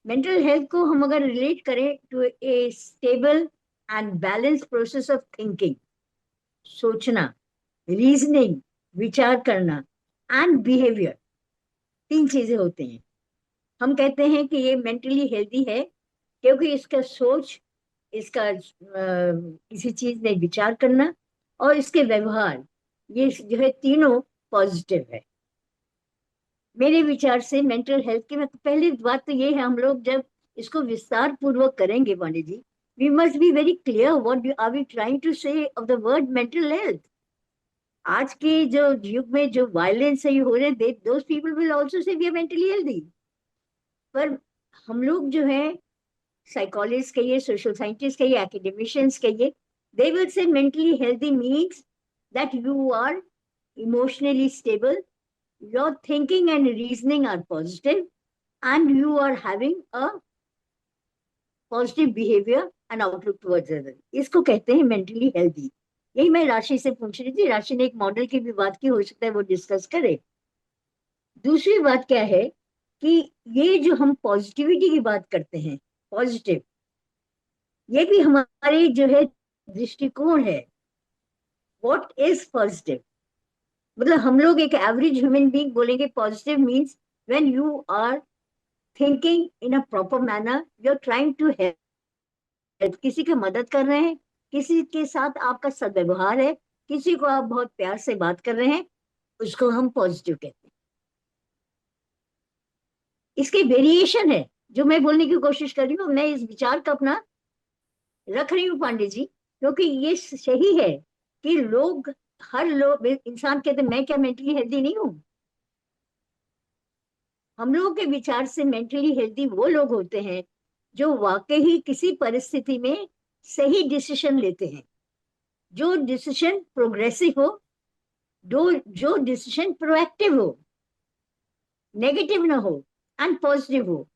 Mental health को हम अगर रिलेट करें to a stable and balance process of thinking, सोचना, रीजनिंग, विचार करना, एंड बिहेवियर, तीन चीजें होती हैं। हम कहते हैं कि ये मेंटली हेल्दी है क्योंकि इसका सोच, इसका किसी चीज में विचार करना और इसके व्यवहार, ये जो है तीनों पॉजिटिव है। मेरे विचार से मेंटल हेल्थ की पहली बात तो ये है, हम लोग जब इसको विस्तार पूर्वक करेंगे Pandey ji, we must be very clear what are we trying to say of the word mental health. आज के जो युग में जो वायलेंस है ये हो रहे हैं, those people will also say we are mentally healthy. पर हम लोग जो है, साइकोलॉजिस्ट कहिए, सोशल साइंटिस्ट कहिए, एकेडमिशियंस कहिए, they will say mentally healthy means that you are emotionally stable, your thinking and reasoning are positive, and you are having a positive behavior and outlook towards others. इसको कहते हैं mentally healthy. यही मैं राशि से पूछ रही थी, राशि ने एक मॉडल की भी बात की, हो सकता है वो डिस्कस करे। दूसरी बात क्या है कि ये जो हम पॉजिटिविटी की बात करते हैं, पॉजिटिव, ये भी हमारे जो है दृष्टिकोण है। What is positive? मतलब हम लोग एक एवरेज ह्यूमन बीइंग बोलेंगे positive means when you are thinking in a proper manner, you are trying to help, किसी की मदद कर रहे हैं, किसी के साथ आपका सद्व्यवहार है, किसी को आप बहुत प्यार से बात कर रहे हैं, उसको हम पॉजिटिव कहते हैं। इसके वेरिएशन है जो मैं बोलने की कोशिश कर रही हूँ, मैं इस विचार का अपना रख रही हूँ पांडे जी, क्योंकि ये सही है कि लोग, हर लोग इंसान कहते हैं मैं क्या मेंटली हेल्दी नहीं हूँ। हम लोगों के विचार से मेंटली हेल्दी वो लोग होते हैं जो वाकई ही किसी परिस्थिति में सही डिसीजन लेते हैं, जो डिसीजन प्रोग्रेसिव हो, जो डिसीजन प्रोएक्टिव हो, नेगेटिव ना हो, एंड पॉजिटिव हो।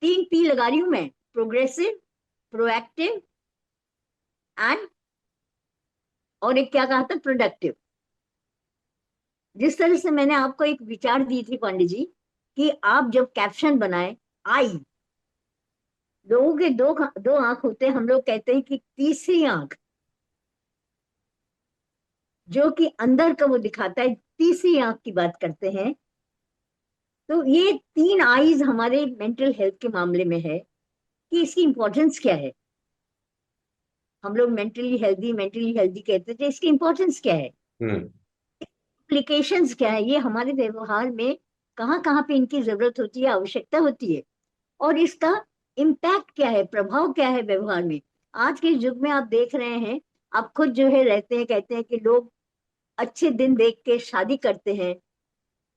तीन पी लगा रही हूं मैं, प्रोग्रेसिव, प्रोएक्टिव एंड, और एक क्या कहा था, प्रोडक्टिव। जिस तरह से मैंने आपको एक विचार दी थी पांडे जी कि आप जब कैप्शन बनाए, आई, लोगों के दो दो आंख होते हैं, हम लोग कहते हैं कि तीसरी आंख जो कि अंदर का वो दिखाता है, तीसरी आंख की बात करते हैं। तो ये तीन आईज हमारे मेंटल हेल्थ के मामले में है कि इसकी इंपॉर्टेंस क्या है। हम लोग मेंटली हेल्दी कहते थे, इसकी इंपॉर्टेंस क्या है, हम्म। एप्लीकेशंस क्या है, ये हमारे व्यवहार में कहाँ कहाँ पे इनकी जरूरत होती है, आवश्यकता होती है, और इसका इम्पैक्ट क्या है, प्रभाव क्या है व्यवहार में। आज के युग में आप देख रहे हैं, आप खुद जो है रहते हैं, कहते हैं कि लोग अच्छे दिन देख के शादी करते हैं,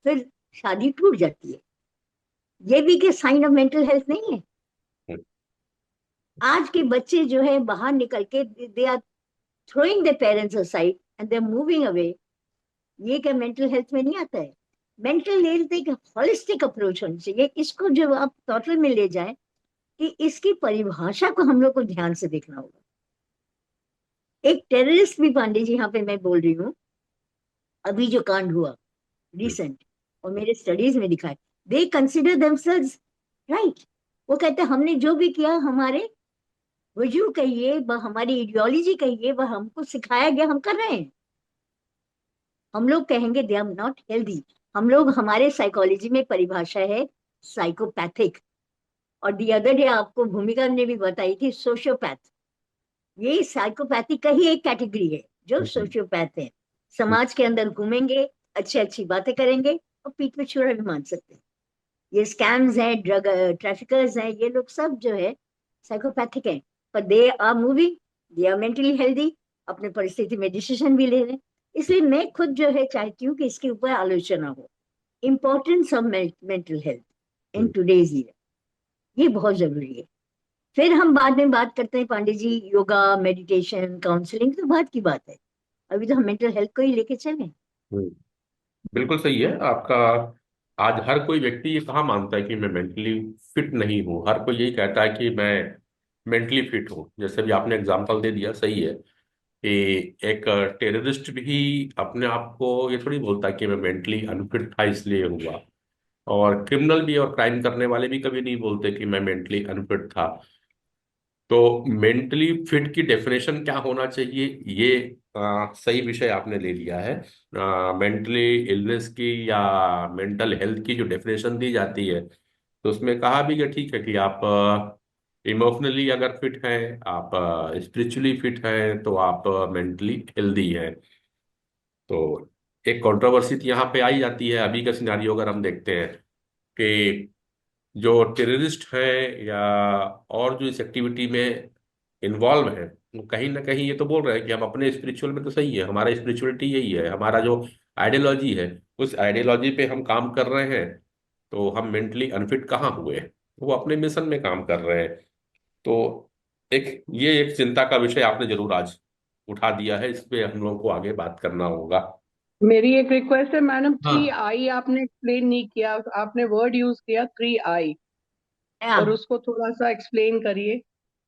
फिर शादी टूट जाती है। ये भी कि साइन ऑफ मेंटल हेल्थ नहीं है? हम्म। आज के बच्चे जो है बाहर निकल के they are throwing the parents aside and they are moving away. ये क्या मेंटल हेल्थ में नहीं आता है? मेंटल हेल्थ एक होलिस्टिक अप्रोच होनी चाहिए, इसको जब आप टोटल में ले जाए कि इसकी परिभाषा को हम लोग को ध्यान से देखना होगा। एक टेररिस्ट भी पांडे जी, यहाँ पे मैं बोल रही हूँ, अभी जो कांड हुआ रिसेंट, और मेरे स्टडीज में दिखा है, दे कंसिडर देमसेल्व्स राइट। वो कहते हैं हमने जो भी किया, हमारे वजू कहिए, वह हमारी आइडियोलॉजी कहिए, वह हमको सिखाया गया, हम कर रहे हैं। हम लोग कहेंगे दे आर नॉट हेल्दी। हम लोग, हमारे साइकोलॉजी में परिभाषा है साइकोपैथिक, और दी अदर डे आपको भूमिका ने भी बताई थी सोशियोपैथ। ये साइकोपैथी का ही एक कैटेगरी है जो हम्म। सोशियोपैथ है। समाज के अंदर घूमेंगे, अच्छी अच्छी बातें करेंगे, और पीठ में छुरा भी मान सकते हैं। ये स्कैम्स हैं, ड्रग ट्रैफिकर्स हैं, ये लोग सब जो है साइकोपैथिक हैं। पर they are moving, they are mentally healthy, अपने परिस्थिति में डिसीजन भी ले रहे हैं। इसलिए मैं खुद जो है चाहती हूँ कि इसके ऊपर आलोचना हो, importance of mental health in hmm. Today's year, ये बहुत जरूरी है। फिर हम बाद में बात करते हैं पांडे जी, योगा, मेडिटेशन, काउंसलिंग तो बात की बात है। अभी तो हम मेंटल हेल्थ को ही लेके चले। हम्म। बिल्कुल सही है आपका। आज हर कोई व्यक्ति ये कहाँ मानता है कि मैं मेंटली फिट नहीं हूँ। हर कोई यही कहता है कि मैं मेंटली फिट हूँ। जैसे भी आपने एग्जांपल दे दिया, सही है कि एक टेररिस्ट भी अपने आप को ये थोड़ी बोलता कि मैं मेंटली अनफिट था इसलिए हुआ। और क्रिमिनल भी और क्राइम करने वाले भी कभी नहीं बोलते कि मैं मेंटली अनफिट था। तो मेंटली फिट की डेफिनेशन क्या होना चाहिए, ये सही विषय आपने ले लिया है। मेंटली इलनेस की या मेंटल हेल्थ की जो डेफिनेशन दी जाती है, तो उसमें कहा भी कि ठीक है कि आप इमोशनली अगर फिट हैं, आप स्पिरिचुअली फिट हैं, तो आप मेंटली हेल्दी हैं। तो एक कंट्रोवर्सी यहाँ पे आई जाती है। अभी का सिनारियो अगर हम देखते हैं कि जो टेररिस्ट हैं या और जो इस एक्टिविटी में इन्वॉल्व है, वो कहीं ना कहीं ये तो बोल रहे हैं कि हम अपने स्पिरिचुअल में तो सही है, हमारा स्पिरिचुअलिटी यही है, हमारा जो आइडियोलॉजी है उस आइडियोलॉजी पे हम काम कर रहे हैं, तो हम मेंटली अनफिट कहाँ हुए। वो अपने मिशन में काम कर रहे हैं। तो एक चिंता का विषय आपने जरूर आज उठा दिया है, इस पे हम लोगों को आगे बात करना होगा। मेरी एक रिक्वेस्ट है मैडम, थ्री हाँ। आई आपने एक्सप्लेन नहीं किया, आपने वर्ड यूज किया थ्री आई, और Yeah. उसको थोड़ा सा एक्सप्लेन करिए।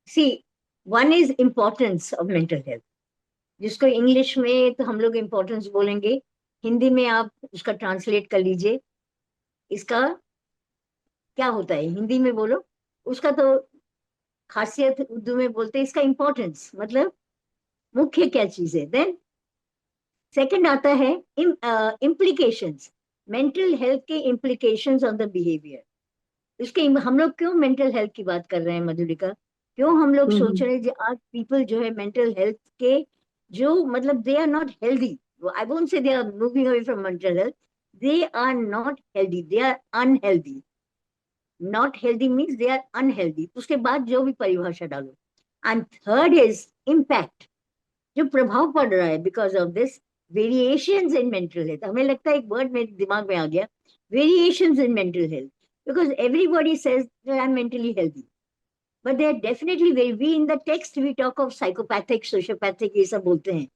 See, one is importance of mental health, जिसको इंग्लिश में तो हम लोग इम्पोर्टेंस बोलेंगे, हिंदी में आप उसका ट्रांसलेट कर लीजिए। इसका क्या होता है हिंदी में बोलो, उसका तो खासियत उर्दू में बोलते हैं, इसका इम्पोर्टेंस मतलब मुख्य क्या चीज है। देन सेकंड आता है इम्प्लीकेशंस, मेंटल हेल्थ के इम्प्लीकेशंस ऑन द बिहेवियर। इसके हम लोग क्यों मेंटल हेल्थ की बात कर रहे हैं मधुलिका, क्यों हम लोग सोच हम्म। रहे हैं जो आज पीपल जो है मेंटल हेल्थ के, जो मतलब they are not healthy, I won't say they are moving away from mental health, they are not healthy, they are unhealthy. Not healthy means they are unhealthy, उसके बाद जो भी परिभाषा डालो। एंड थर्ड इज इम्पैक्ट, जो प्रभाव पड़ रहा है because of this variations in mental health. हमें लगता है एक वर्ड मेरे दिमाग में आ गया, variations in mental health, because everybody says that I'm mentally healthy, but they are definitely very, we in the text we talk of psychopathic, sociopathic, ये सब बोलते हैं,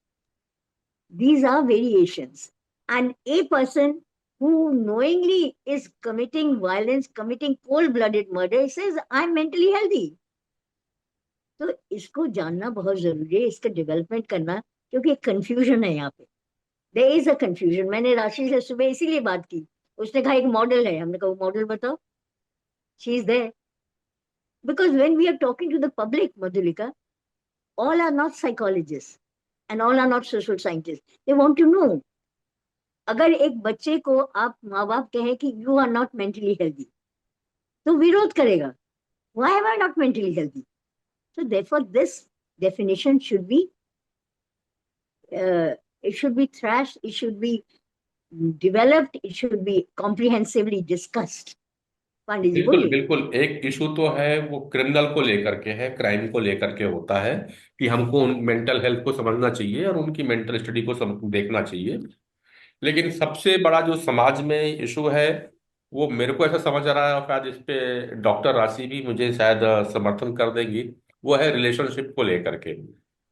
these are variations. And a person who knowingly is committing violence, committing cold-blooded murder, says I'm mentally healthy. तो इसको जानना बहुत जरूरी है, इसका डेवलपमेंट करना, क्योंकि कंफ्यूजन है यहाँ पे, देयर इज अ कंफ्यूजन। मैंने राशि से सुबह इसीलिए बात की, उसने कहा एक मॉडल है, हमने कहा मॉडल बताओ, she is there. Because when we are talking to the public, Madhulika, all are not psychologists and all are not social scientists. They want to know. अगर एक बच्चे को आप माँ बाप कहें कि you are not mentally healthy, तो विरोध करेगा, why am I not mentally healthy. So therefore this definition should be, it should be thrashed, it should be developed, it should be comprehensively discussed. Pandey ji बिल्कुल बोलिए। बिल्कुल। एक इशू तो है वो क्रिमिनल को लेकर के है, क्राइम को लेकर के होता है कि हमको उन मेंटल हेल्थ को समझना चाहिए और उनकी मेंटल स्टडी को देखना चाहिए। लेकिन सबसे बड़ा जो समाज में इशू है, वो मेरे को ऐसा समझ आ रहा है, और शायद इस पे डॉक्टर राशि भी मुझे शायद समर्थन कर देंगी, वो है रिलेशनशिप को लेकर के।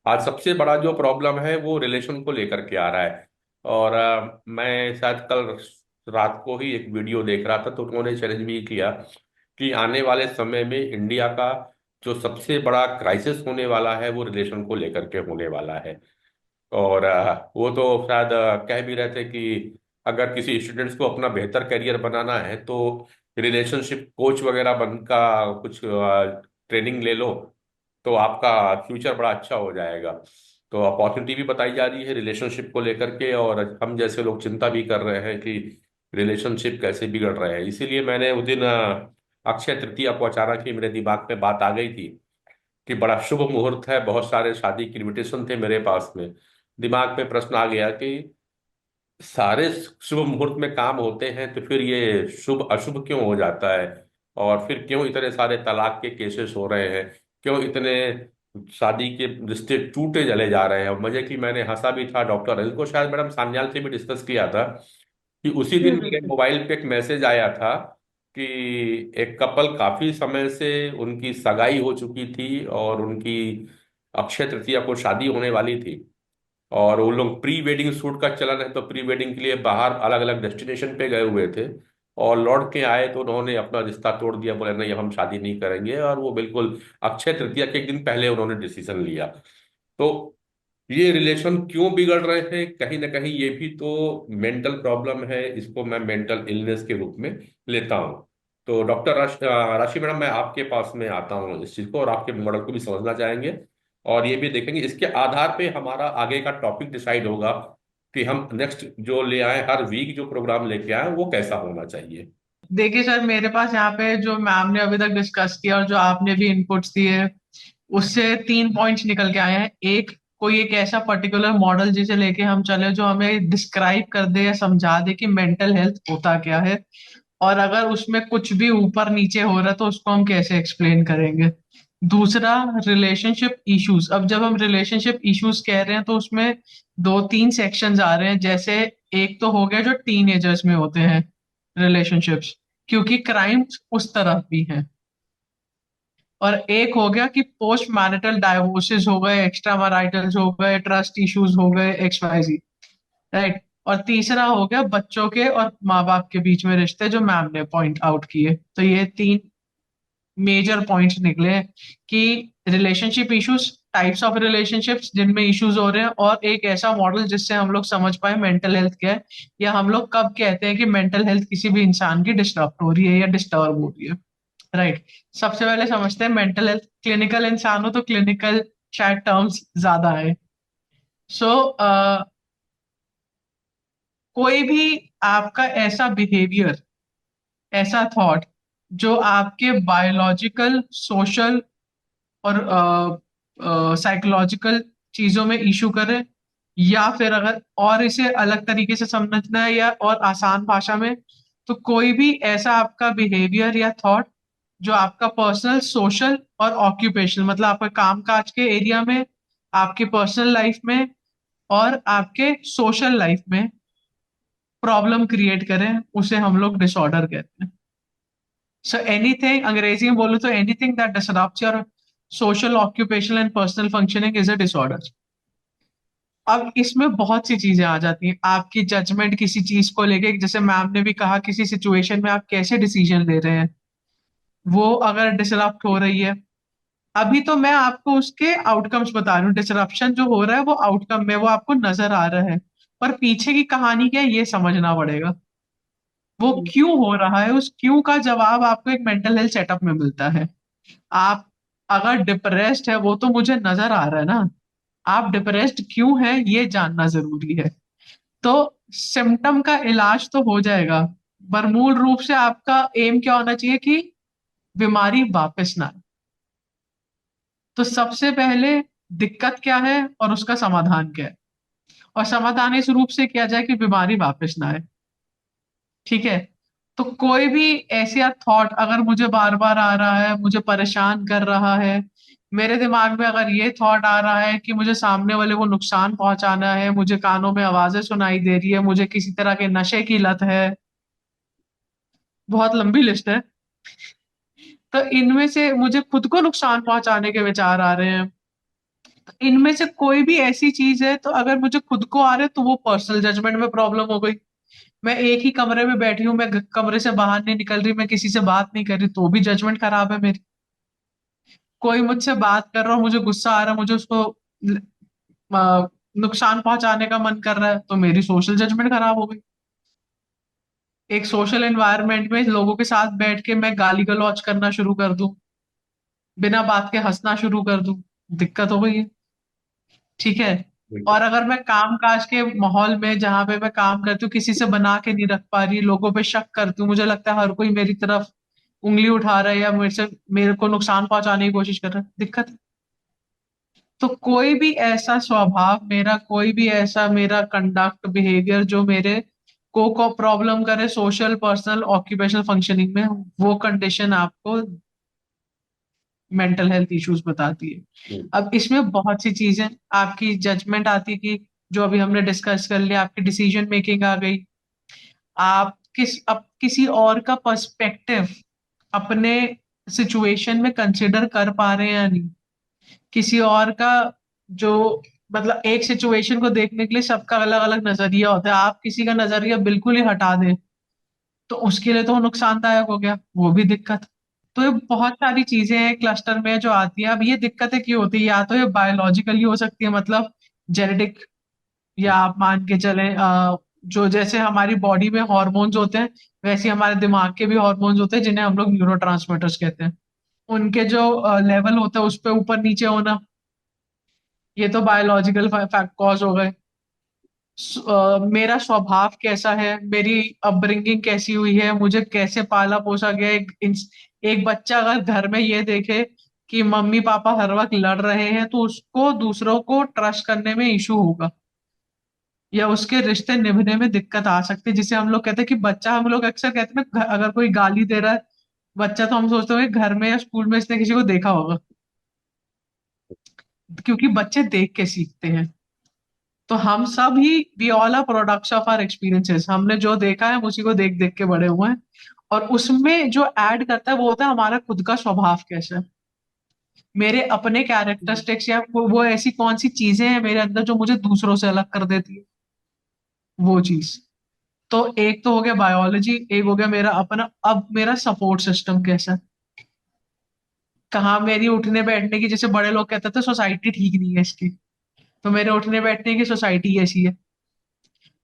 आज सबसे बड़ा जो प्रॉब्लम है वो रिलेशन को लेकर के आ रहा है। और मैं शायद कल रात को ही एक वीडियो देख रहा था, तो उन्होंने चैलेंज भी किया कि आने वाले समय में इंडिया का जो सबसे बड़ा क्राइसिस होने वाला है वो रिलेशन को लेकर के होने वाला है। और वो तो शायद कह भी रहे थे कि अगर किसी स्टूडेंट्स को अपना बेहतर करियर बनाना है तो रिलेशनशिप कोच वगैरह बन का कुछ ट्रेनिंग ले लो, तो आपका फ्यूचर बड़ा अच्छा हो जाएगा। तो अपॉर्चुनिटी भी बताई जा रही है रिलेशनशिप को लेकर के, और हम जैसे लोग चिंता भी कर रहे हैं कि रिलेशनशिप कैसे बिगड़ रहे हैं। इसीलिए मैंने उस दिन अक्षय तृतीया को अचानक ही मेरे दिमाग में बात आ गई थी कि बड़ा शुभ मुहूर्त है, बहुत सारे शादी की इनविटेशन थे मेरे पास में। दिमाग में प्रश्न आ गया कि सारे शुभ मुहूर्त में काम होते हैं, तो फिर ये शुभ अशुभ क्यों हो जाता है, और फिर क्यों इतने सारे तलाक के केसेस हो रहे हैं, क्यों इतने शादी के रिश्ते टूटे चले जा रहे हैं। और मजे की मैंने हंसा भी था, डॉक्टर अनिल को शायद मैडम सान्याल से भी डिस्कस किया था कि उसी दिन मेरे मोबाइल पे एक मैसेज आया था कि एक कपल काफी समय से उनकी सगाई हो चुकी थी और उनकी अक्षय तृतीया को शादी होने वाली थी, और वो लोग प्री वेडिंग शूट का चलन है तो प्री वेडिंग के लिए बाहर अलग अलग डेस्टिनेशन पे गए हुए थे, और लौट के आए तो उन्होंने अपना रिश्ता तोड़ दिया, बोले नहीं हम शादी नहीं करेंगे। और वो बिल्कुल अक्षय तृतीया के एक दिन पहले उन्होंने डिसीजन लिया। तो ये रिलेशन क्यों बिगड़ रहे हैं, कहीं ना कहीं ये भी तो मेंटल प्रॉब्लम है, इसको मैं मेंटल इलनेस के रूप में लेता हूँ। तो डॉक्टर राशि मैडम, मैं आपके पास में आता हूँ इस चीज को, और आपके मॉडल को भी समझना चाहेंगे, और ये भी देखेंगे, इसके आधार पे हमारा आगे का टॉपिक डिसाइड होगा कि हम नेक्स्ट जो ले आए, हर वीक जो प्रोग्राम लेके आए वो कैसा होना चाहिए। देखिए सर, मेरे पास यहाँ पे जो मैम ने अभी तक डिस्कस किया और जो आपने भी इनपुट्स दिए, उससे 3 पॉइंट्स निकल के आए हैं। एक, कोई एक ऐसा पर्टिकुलर मॉडल जिसे लेके हम चले जो हमें डिस्क्राइब कर दे या समझा दे कि मेंटल हेल्थ होता क्या है, और अगर उसमें कुछ भी ऊपर नीचे हो रहा है तो उसको हम कैसे एक्सप्लेन करेंगे। दूसरा, रिलेशनशिप इश्यूज। अब जब हम रिलेशनशिप इश्यूज कह रहे हैं तो उसमें 2-3 सेक्शंस आ रहे हैं। जैसे एक तो हो गया जो टीनेजर्स में होते हैं रिलेशनशिप्स, क्योंकि क्राइम्स उस तरफ भी हैं। और एक हो गया कि पोस्ट मैरिटल डाइवोर्सेस हो गए, एक्स्ट्रा मैरिटल्स हो गए, ट्रस्ट इश्यूज हो गए, XYZ, राइट। और तीसरा हो गया बच्चों के और माँ बाप के बीच में रिश्ते, जो मैम ने पॉइंट आउट किए। तो ये 3 मेजर पॉइंट्स निकले हैं कि relationship issues, types of relationships जिनमें इश्यूज हो रहे हैं, और एक ऐसा मॉडल जिससे हम लोग समझ पाए मेंटल हेल्थ क्या है, या हम लोग कब कहते हैं कि मेंटल हेल्थ किसी भी इंसान की डिस्टर्ब हो रही है या डिस्टर्ब हो रही है, राइट। सबसे पहले समझते हैं मेंटल हेल्थ। क्लिनिकल इंसान हो तो क्लिनिकल शायद टर्म्स ज्यादा है। सो कोई भी आपका ऐसा बिहेवियर, ऐसा थॉट जो आपके बायोलॉजिकल, सोशल और साइकोलॉजिकल चीजों में इशू करे, या फिर अगर और इसे अलग तरीके से समझना है या और आसान भाषा में, तो कोई भी ऐसा आपका बिहेवियर या थॉट जो आपका पर्सनल, सोशल और ऑक्यूपेशनल, मतलब आपके काम काज के एरिया में, आपकी पर्सनल लाइफ में और आपके सोशल लाइफ में प्रॉब्लम क्रिएट करें, उसे हम लोग डिसऑर्डर कहते हैं। सो एनीथिंग, अंग्रेजी में बोलो तो anything that disrupts your social, occupational and personal functioning is a disorder. अब इसमें बहुत सी चीजें आ जाती हैं। आपकी जजमेंट किसी चीज को लेके, जैसे मैम ने भी कहा, किसी सिचुएशन में आप कैसे डिसीजन ले रहे हैं, वो अगर डिसरप्ट हो रही है। अभी तो मैं आपको उसके आउटकम्स बता रही हूँ। डिसरप्शन जो हो रहा है वो आउटकम में, वो आपको नजर आ रहा है, पर पीछे की कहानी क्या है ये समझना पड़ेगा। वो क्यों हो रहा है, उस क्यों का जवाब आपको एक मेंटल हेल्थ सेटअप में मिलता है। आप अगर डिप्रेस्ड है, वो तो मुझे नजर आ रहा है ना, आप डिप्रेस्ड क्यों है ये जानना जरूरी है। तो सिम्टम का इलाज तो हो जाएगा, पर मूल रूप से आपका एम क्या होना चाहिए कि बीमारी वापस ना आए। तो सबसे पहले दिक्कत क्या है और उसका समाधान क्या है, और समाधान इस रूप से किया जाए कि बीमारी वापस ना आए, ठीक है। तो कोई भी ऐसा थॉट अगर मुझे बार बार आ रहा है, मुझे परेशान कर रहा है, मेरे दिमाग में अगर ये थॉट आ रहा है कि मुझे सामने वाले को नुकसान पहुंचाना है, मुझे कानों में आवाजें सुनाई दे रही है, मुझे किसी तरह के नशे की लत है, बहुत लंबी लिस्ट है, तो इनमें से मुझे खुद को नुकसान पहुंचाने के विचार आ रहे हैं, तो इनमें से कोई भी ऐसी चीज है, तो अगर मुझे खुद को आ रहे तो वो पर्सनल जजमेंट में प्रॉब्लम हो गई। मैं एक ही कमरे में बैठी हूँ, मैं कमरे से बाहर नहीं निकल रही, मैं किसी से बात नहीं कर रही, तो भी जजमेंट खराब है मेरी। कोई मुझसे बात कर रहा हो, मुझे गुस्सा आ रहा है, मुझे उसको अ, नुकसान पहुंचाने का मन कर रहा है, तो मेरी सोशल जजमेंट खराब हो गई। एक सोशल एनवायरनमेंट में लोगों के साथ बैठ के मैं गाली गलौज करना शुरू कर दूं, बिना बात के हंसना शुरू कर दूं, दिक्कत हो गई है, ठीक है। और अगर मैं काम काज के माहौल में, जहां पे मैं काम करती हूँ, किसी से बना के नहीं रख पा रही, लोगों पे शक करती हूँ, मुझे लगता है हर कोई मेरी तरफ उंगली उठा रहा है या मेरे को नुकसान पहुंचाने की कोशिश कर रहा है, दिक्कत है। तो कोई भी ऐसा स्वभाव मेरा, कोई भी ऐसा मेरा कंडक्ट, बिहेवियर जो मेरे को प्रॉब्लम करे सोशल, पर्सनल, ऑक्यूपेशनल फंक्शनिंग में, वो कंडीशन आपको मेंटल हेल्थ इश्यूज बताती है। अब इसमें बहुत सी चीजें, आपकी जजमेंट आती है कि जो अभी हमने डिस्कस कर लिया, आपकी डिसीजन मेकिंग आ गई, आप अब किसी और का पर्सपेक्टिव अपने सिचुएशन में कंसिडर कर पा रहे हैं या नहीं। किसी और का जो, मतलब एक सिचुएशन को देखने के लिए सबका अलग अलग नजरिया होता है, आप किसी का नजरिया बिल्कुल ही हटा दें तो उसके लिए तो वो नुकसानदायक हो गया, वो भी दिक्कत। तो ये बहुत सारी चीजें हैं क्लस्टर में जो आती है। अब ये दिक्कतें क्यों होती है, या तो ये बायोलॉजिकली हो सकती है, मतलब जेनेटिक, या आप मान के चले जो जैसे हमारी बॉडी में हॉर्मोन्स होते हैं, वैसे ही हमारे दिमाग के भी हॉर्मोन्स होते हैं जिन्हें हम लोग न्यूरोट्रांसमीटर्स कहते हैं। उनके जो लेवल होता है उस पे ऊपर नीचे होना, ये तो बायोलॉजिकल फैक्ट कॉज हो गए। मेरा स्वभाव कैसा है, मेरी अपब्रिंगिंग कैसी हुई है, मुझे कैसे पाला पोसा गया। एक बच्चा अगर घर में ये देखे कि मम्मी पापा हर वक्त लड़ रहे हैं, तो उसको दूसरों को ट्रस्ट करने में इशू होगा, या उसके रिश्ते निभने में दिक्कत आ सकती है। जिसे हम लोग कहते हैं कि बच्चा, हम लोग अक्सर कहते हैं ना, अगर कोई गाली दे रहा है बच्चा, तो हम सोचते हैं घर में या स्कूल में इसने किसी को देखा होगा, क्योंकि बच्चे देख के सीखते हैं। तो हम सब ही, we all are products of our experiences. हमने जो देखा है हम उसी को देख देख के बड़े हुए हैं, और उसमें जो ऐड करता है वो होता है हमारा खुद का स्वभाव कैसा है, मेरे अपने कैरेक्टरिस्टिक्स, या वो ऐसी कौन सी चीजें हैं मेरे अंदर जो मुझे दूसरों से अलग कर देती है, वो चीज। तो एक तो हो गया बायोलॉजी, एक हो गया मेरा अपना। अब मेरा सपोर्ट सिस्टम कैसा है, कहाँ मेरी उठने बैठने की, जैसे बड़े लोग कहते थे सोसाइटी ठीक नहीं है इसकी, तो मेरे उठने बैठने की सोसाइटी ऐसी है।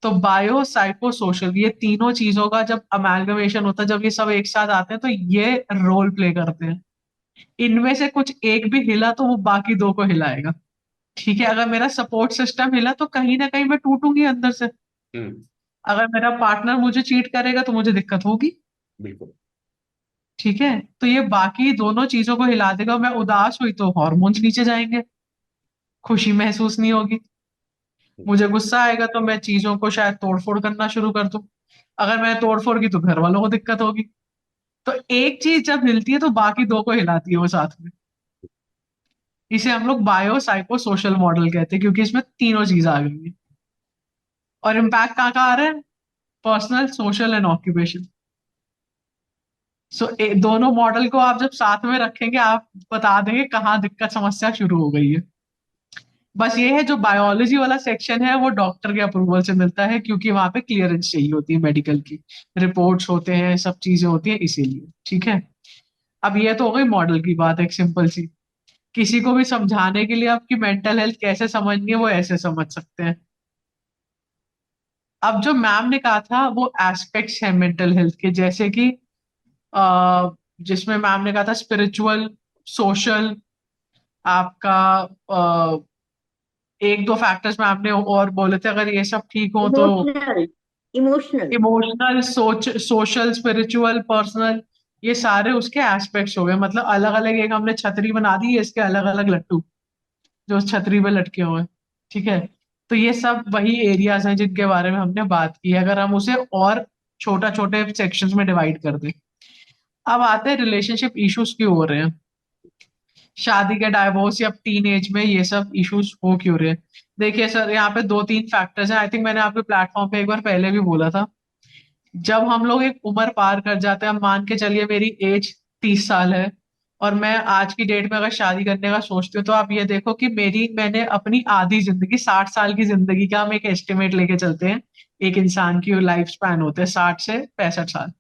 तो बायो साइको सोशल, ये तीनों चीजों का जब अमेलगमेशन होता है, जब ये सब एक साथ आते हैं, तो ये रोल प्ले करते हैं। इनमें से कुछ एक भी हिला तो वो बाकी दो को हिलाएगा। ठीक है, अगर मेरा सपोर्ट सिस्टम हिला तो कहीं ना कहीं मैं टूटूंगी अंदर से। हम्म। अगर मेरा पार्टनर मुझे चीट करेगा तो मुझे दिक्कत होगी। बिल्कुल। ठीक है, तो ये बाकी दोनों चीजों को हिला देगा। मैं उदास हुई तो हॉर्मोन्स नीचे जाएंगे, खुशी महसूस नहीं होगी। मुझे गुस्सा आएगा तो मैं चीजों को शायद तोड़फोड़ करना शुरू कर दूं। अगर मैं तोड़फोड़ की तो घर वालों को दिक्कत होगी। तो एक चीज जब हिलती है तो बाकी दो को हिलाती है वो साथ में। इसे हम लोग बायो साइको सोशल मॉडल कहते हैं, क्योंकि इसमें तीनों चीज आ गई है। और इम्पैक्ट कहाँ कहाँ आ रहा है, पर्सनल, सोशल एंड ऑक्यूपेशन। दोनों मॉडल को आप जब साथ में रखेंगे, आप बता देंगे कहाँ दिक्कत समस्या शुरू हो गई है। बस ये है, जो बायोलॉजी वाला सेक्शन है वो डॉक्टर के अप्रूवल से मिलता है, क्योंकि वहां पे क्लियरेंस चाहिए होती है, मेडिकल की रिपोर्ट्स होते हैं, सब चीजें होती है, इसीलिए। ठीक है, अब ये तो हो गई मॉडल की बात, एक सिंपल सी। किसी को भी समझाने के लिए आपकी मेंटल हेल्थ कैसे समझनी है वो ऐसे समझ सकते हैं। अब जो मैम ने कहा था वो एस्पेक्ट्स है मेंटल हेल्थ के, जैसे कि अ, जिसमें मैम ने कहा था स्पिरिचुअल, सोशल, आपका एक दो फैक्टर्स मैम ने और बोले थे, अगर ये सब ठीक हो तो emotional, emotional. Emotional, social, spiritual, personal, ये सारे उसके एस्पेक्ट्स हो गए। मतलब अलग अलग, एक हमने छतरी बना दी है, इसके अलग अलग लट्टू जो उस छतरी पे लटके हुए हैं। ठीक है, तो ये सब वही एरियाज हैं जिनके बारे में हमने बात की है, अगर हम उसे और छोटा छोटे सेक्शंस में डिवाइड कर दें। अब आते हैं रिलेशनशिप इश्यूज क्यों हो रहे हैं, शादी के डाइवोर्स या टीन एज में ये सब इश्यूज हो क्यों रहे हैं। देखिए सर, यहाँ पे दो तीन फैक्टर्स हैं। आई थिंक मैंने आपके प्लेटफॉर्म पे एक बार पहले भी बोला था, जब हम लोग एक उम्र पार कर जाते हैं, हम मान के चलिए मेरी एज 30 साल है, और मैं आज की डेट में अगर शादी करने का सोचती हूँ, तो आप ये देखो कि मैंने अपनी आधी जिंदगी, 60 साल की जिंदगी का हम एक एस्टिमेट लेके चलते हैं। एक इंसान की लाइफ स्पैन होते हैं 60 से 65 साल,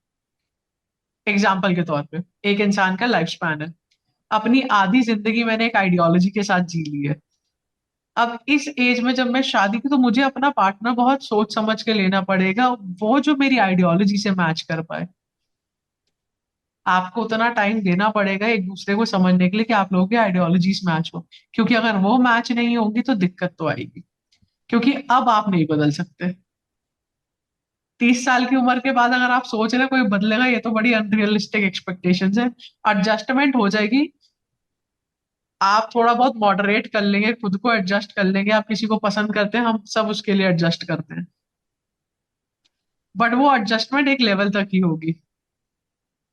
एग्जाम्पल के तौर पे एक इंसान का लाइफ स्पैन है। अपनी आधी जिंदगी मैंने एक आइडियोलॉजी के साथ जी ली है। अब इस एज में जब मैं शादी की, तो मुझे अपना पार्टनर बहुत सोच समझ के लेना पड़ेगा, वो जो मेरी आइडियोलॉजी से मैच कर पाए। आपको उतना टाइम देना पड़ेगा एक दूसरे को समझने के लिए कि आप लोगों की आइडियोलॉजीज मैच हो, क्योंकि अगर वो मैच नहीं होंगी तो दिक्कत तो आएगी। क्योंकि अब आप नहीं बदल सकते। 30 साल की उम्र के बाद अगर आप सोच रहे हैं कोई बदलेगा, ये तो बड़ी अनरियलिस्टिक एक्सपेक्टेशंस है। एडजस्टमेंट हो जाएगी, आप थोड़ा बहुत मॉडरेट कर लेंगे, खुद को एडजस्ट कर लेंगे। आप किसी को पसंद करते हैं, हम सब उसके लिए एडजस्ट करते हैं, बट वो एडजस्टमेंट एक लेवल तक ही होगी।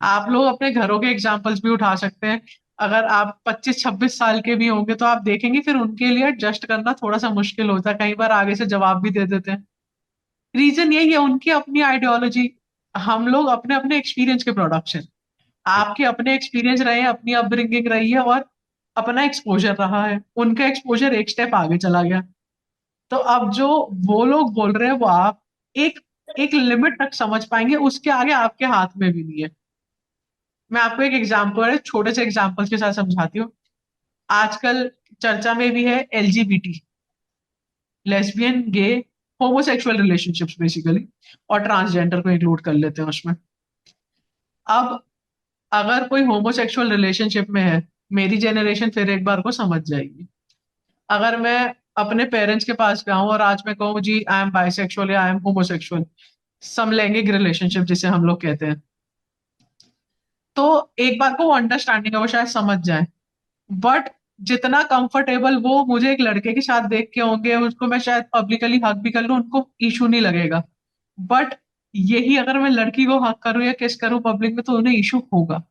आप लोग अपने घरों के एग्जाम्पल्स भी उठा सकते हैं। अगर आप 25-26 साल के भी होंगे तो आप देखेंगे फिर उनके लिए एडजस्ट करना थोड़ा सा मुश्किल होता है, कई बार आगे से जवाब भी दे देते हैं। रीजन यही है, उनकी अपनी आइडियोलॉजी। हम लोग अपने अपने एक्सपीरियंस के प्रोडक्ट हैं। आपके अपने एक्सपीरियंस रहे हैं, अपनी अपब्रिंगिंग रही है, और अपना एक्सपोजर रहा है। उनका एक्सपोजर एक स्टेप आगे चला गया। तो अब जो वो लोग बोल रहे हैं वो आप एक एक लिमिट तक समझ पाएंगे, उसके आगे आपके हाथ में भी नहीं है। मैं आपको एक एग्जाम्पल, छोटे से एग्जाम्पल के साथ समझाती हूँ। आजकल चर्चा में भी है एलजीबीटी। लेस्बियन, गे, होमोसेक्सुअल रिलेशनशिप्स बेसिकली, और ट्रांसजेंडर को इंक्लूड कर लेते हैं उसमें। अब अगर कोई होमोसेक्सुअल रिलेशनशिप में है, मेरी जेनरेशन फिर एक बार को समझ जाएगी। अगर मैं अपने पेरेंट्स के पास गया हूँ और आज मैं कहूँ जी आई एम बाइसेक्सुअल या आई एम होमोसेक्सुअल, समलैंगिक रिलेशनशिप जिसे हम लोग कहते हैं, तो एक बार को वो अंडरस्टैंडिंग है, वो शायद समझ जाए। बट जितना कंफर्टेबल वो मुझे एक लड़के के साथ देख के होंगे, उसको मैं शायद पब्लिकली हक भी कर लूं, उनको इशू नहीं लगेगा। बट यही अगर मैं लड़की को हक करूं या किस करूं पब्लिक में, तो उन्हें इशू होगा।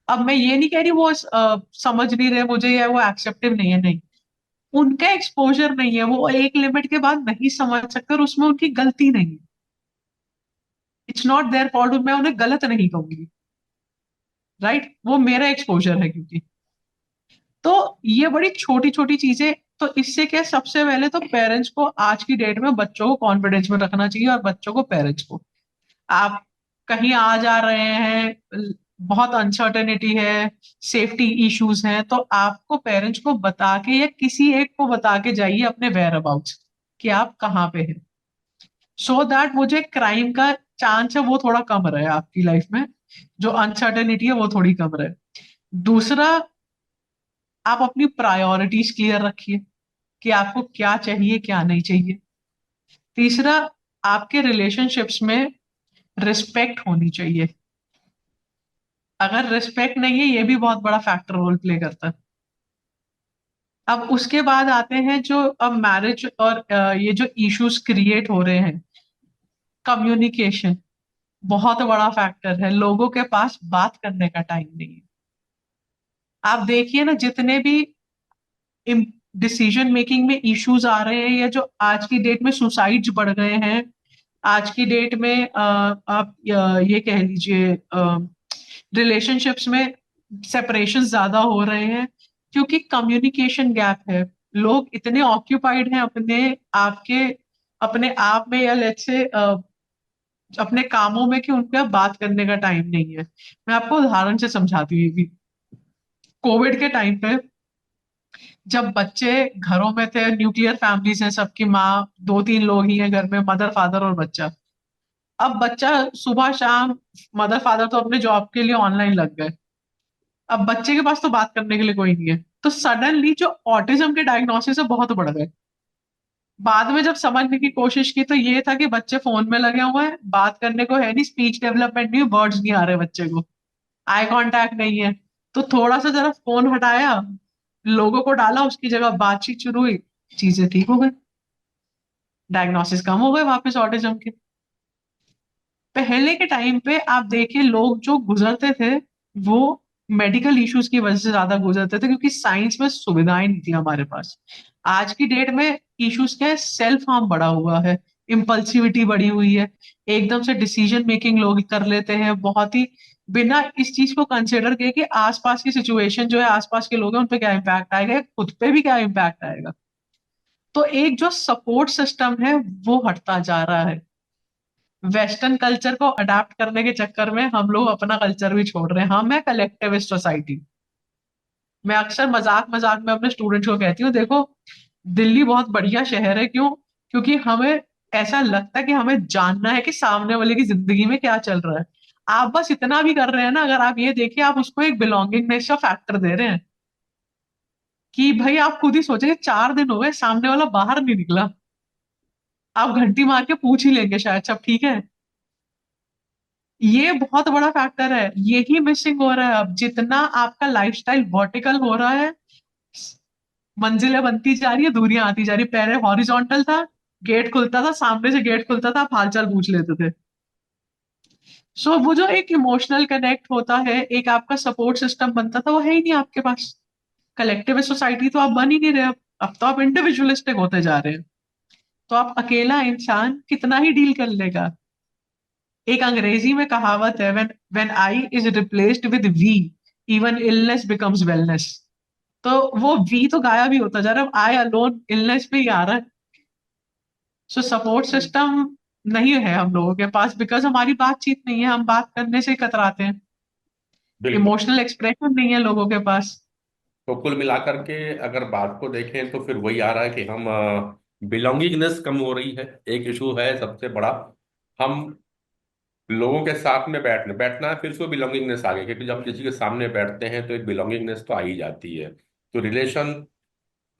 अब मैं ये नहीं कह रही वो समझ नहीं रहे मुझे या वो एक्सेप्टिव नहीं है, नहीं, उनका एक्सपोजर नहीं है, वो एक लिमिट के बाद नहीं समझ सकते और उसमें उनकी गलती नहीं है। इट्स नॉट देयर फॉल्ट, मैं उन्हें गलत नहीं कहूंगी, राइट, वो मेरा एक्सपोजर है क्योंकि। तो ये बड़ी छोटी छोटी चीजें, तो इससे क्या है, सबसे पहले तो पेरेंट्स को आज की डेट में बच्चों को कॉन्फिडेंस में रखना चाहिए, और बच्चों को पेरेंट्स को, आप कहीं आ जा रहे हैं, बहुत अनसर्टेनिटी है, सेफ्टी इश्यूज हैं, तो आपको पेरेंट्स को बता के या किसी एक को बता के जाइए अपने वेयर अबाउट्स कि आप कहाँ पे हैं, सो दैट मुझे क्राइम का चांस है वो थोड़ा कम रहे आपकी लाइफ में, जो अनसर्टेनिटी है वो थोड़ी कम रहे। दूसरा, आप अपनी प्रायोरिटीज क्लियर रखिए कि आपको क्या चाहिए क्या नहीं चाहिए। तीसरा, आपके रिलेशनशिप्स में रिस्पेक्ट होनी चाहिए। अगर रिस्पेक्ट नहीं है, ये भी बहुत बड़ा फैक्टर रोल प्ले करता है। अब उसके बाद आते हैं जो अब मैरिज और ये जो इश्यूज क्रिएट हो रहे हैं, कम्युनिकेशन बहुत बड़ा फैक्टर है, लोगों के पास बात करने का टाइम नहीं है। आप देखिए ना, जितने भी डिसीजन मेकिंग में इश्यूज आ रहे हैं, या जो आज की डेट में सुसाइड्स बढ़ गए हैं, आज की डेट में आप ये कह लीजिए रिलेशनशिप्स में सेपरेशन ज्यादा हो रहे हैं, क्योंकि कम्युनिकेशन गैप है। लोग इतने ऑक्यूपाइड हैं अपने आप में, या लेट्स से अपने कामों में, कि उनके बात करने का टाइम नहीं है। मैं आपको उदाहरण से समझाती हूँ। कोविड के टाइम पे जब बच्चे घरों में थे, न्यूक्लियर फैमिलीज हैं, सबकी माँ, दो तीन लोग ही हैं घर में, मदर फादर और बच्चा। अब बच्चा सुबह शाम, मदर फादर तो अपने जॉब के लिए ऑनलाइन लग गए, अब बच्चे के पास तो बात करने के लिए कोई नहीं है, तो सडनली जो ऑटिज्म के डायग्नोसिस है बहुत बढ़ गए। बाद में जब समझने की कोशिश की तो ये था कि बच्चे फोन में लगे हुए हैं, बात करने को है नहीं, स्पीच डेवलपमेंट नहीं, वर्ड्स नहीं आ रहे बच्चे को, आई कांटेक्ट नहीं है। तो थोड़ा सा जरा फोन हटाया, लोगों को डाला, उसकी जगह बातचीत शुरू हुई, चीजें ठीक हो गई, डायग्नोसिस कम हो गए वापस ऑटिज्म के। पहले के टाइम पे आप देखिए, लोग जो गुजरते थे वो मेडिकल इश्यूज की वजह से ज्यादा गुजरते थे, क्योंकि साइंस में सुविधाएं नहीं थी हमारे पास। आज की डेट में इश्यूज क्या है, सेल्फ हार्म बढ़ा हुआ है, इम्पल्सिविटी बढ़ी हुई है, एकदम से डिसीजन मेकिंग लोग कर लेते हैं बहुत ही, बिना इस चीज को कंसिडर किए कि आसपास की सिचुएशन जो है, आसपास के लोग हैं, उन पे क्या इम्पैक्ट आएगा, खुद पे भी क्या इम्पैक्ट आएगा। तो एक जो सपोर्ट सिस्टम है वो हटता जा रहा है। वेस्टर्न कल्चर को अडाप्ट करने के चक्कर में हम लोग अपना कल्चर भी छोड़ रहे हैं। हम है कलेक्टिविस्ट सोसाइटी। मैं अक्सर मजाक मजाक में अपने स्टूडेंट्स को कहती हूँ, देखो दिल्ली बहुत बढ़िया शहर है, क्यों? क्योंकि हमें ऐसा लगता है कि हमें जानना है कि सामने वाले की जिंदगी में क्या चल रहा है। आप बस इतना भी कर रहे हैं ना, अगर आप ये देखिए, आप उसको एक बिलोंगिंगनेस का फैक्टर दे रहे हैं कि भाई आप खुद ही सोचे, 4 दिन हो गए सामने वाला बाहर नहीं निकला, आप घंटी मार के पूछ ही लेंगे शायद सब ठीक है। ये बहुत बड़ा फैक्टर है, यही मिसिंग हो रहा है। अब जितना आपका लाइफस्टाइल वर्टिकल हो रहा है, मंजिलें बनती जा रही है, दूरियां आती जा रही है। पहले हॉरिजॉन्टल था, गेट खुलता था, सामने से गेट खुलता था, आप हालचाल पूछ लेते थे। सो वो जो एक इमोशनल कनेक्ट होता है, एक आपका सपोर्ट सिस्टम बनता था, वो है ही नहीं आपके पास। कलेक्टिव सोसाइटी तो आप बन ही नहीं रहे। अब तो आप इंडिविजुअलिस्टिक होते जा रहे हैं। तो आप अकेला इंसान कितना ही डील कर लेगा। एक अंग्रेजी में कहावत है, when when I is replaced with we, even illness becomes wellness. तो वो वी तो गायब ही होता जा रहा है, आई अलोन इलनेस पे ही आ रहा है। सो सपोर्ट सिस्टम नहीं है हम लोगों के पास, बिकॉज हमारी बातचीत नहीं है, हम बात करने से कतराते हैं। बिल्कुल। इमोशनल एक्सप्रेशन नहीं है लोगों के पास। तो कुल मिलाकर के अगर बात को देखें तो फिर वही आ रहा है कि हम बिलोंगिंगनेस कम हो रही है। एक इशू है सबसे बड़ा, हम लोगों के साथ में बैठना है, फिर उसको बिलोंगिंगनेस आ गई, क्योंकि जब किसी के सामने बैठते हैं तो एक बिलोंगिंगनेस तो आ ही जाती है। तो रिलेशन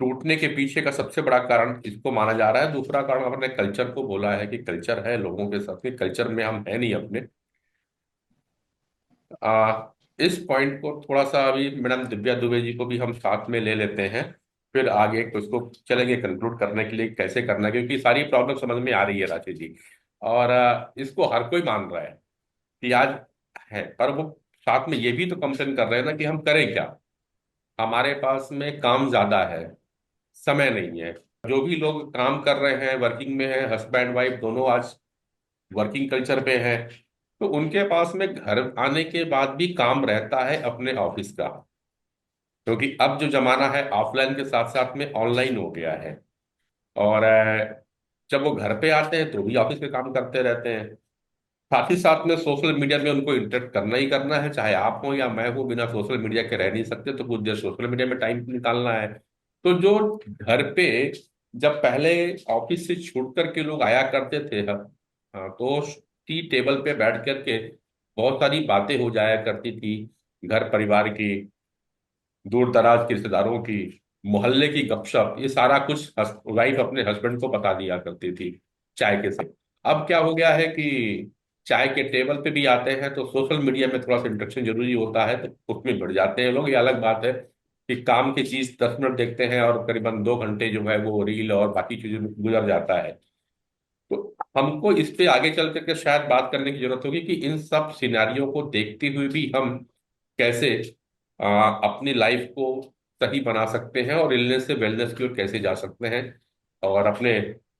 टूटने के पीछे का सबसे बड़ा कारण इसको माना जा रहा है। दूसरा कारण आपने कल्चर को बोला है कि कल्चर है लोगों के साथ में, कल्चर में हम है नहीं अपने। इस पॉइंट को थोड़ा सा अभी मैडम दिव्या दुबे जी को भी हम साथ में ले लेते हैं, फिर आगे तो इसको चलेंगे कंक्लूड करने के लिए कैसे करना है, क्योंकि सारी प्रॉब्लम समझ में आ रही है राशि जी। और इसको हर कोई मान रहा है कि आज है, पर वो साथ में ये भी तो कंप्लेन कर रहे हैं ना कि हम करें क्या, हमारे पास में काम ज्यादा है, समय नहीं है। जो भी लोग काम कर रहे हैं, वर्किंग में है, हस्बैंड वाइफ दोनों आज वर्किंग कल्चर पे हैं, तो उनके पास में घर आने के बाद भी काम रहता है अपने ऑफिस का, क्योंकि अब जो जमाना है ऑफलाइन के साथ साथ में ऑनलाइन हो गया है। और जब वो घर पे आते हैं तो भी ऑफिस के काम करते रहते हैं, साथ ही साथ में सोशल मीडिया में उनको इंटरेक्ट करना ही करना है, चाहे आप हो या मैं हूँ, बिना सोशल मीडिया के रह नहीं सकते, तो कुछ देर सोशल मीडिया में टाइम निकालना है। तो जो घर पे जब पहले ऑफिस से छूट करके लोग आया करते थे, हाँ, तो टी टेबल पे बैठ करके बहुत सारी बातें हो जाया करती थी, घर परिवार की, दूर दराज के रिश्तेदारों की, मोहल्ले की गपशप, ये सारा कुछ वाइफ अपने हस्बैंड को बता दिया करती थी चाय के साथ। अब क्या हो गया है कि चाय के टेबल पे भी आते हैं तो सोशल मीडिया में थोड़ा सा इंटरेक्शन जरूरी होता है, तो उसमें बढ़ जाते हैं लोग। ये अलग बात है कि काम की चीज 10 मिनट देखते हैं और करीबन 2 घंटे जो है वो रील और बाकी चीजों में गुजर जाता है। तो हमको इस पे आगे चल करके शायद बात करने की जरूरत होगी कि इन सब सिनारियों को देखते हुए भी हम कैसे अपनी लाइफ को सही बना सकते हैं और इलनेस से वेलनेस की ओर कैसे जा सकते हैं, और अपने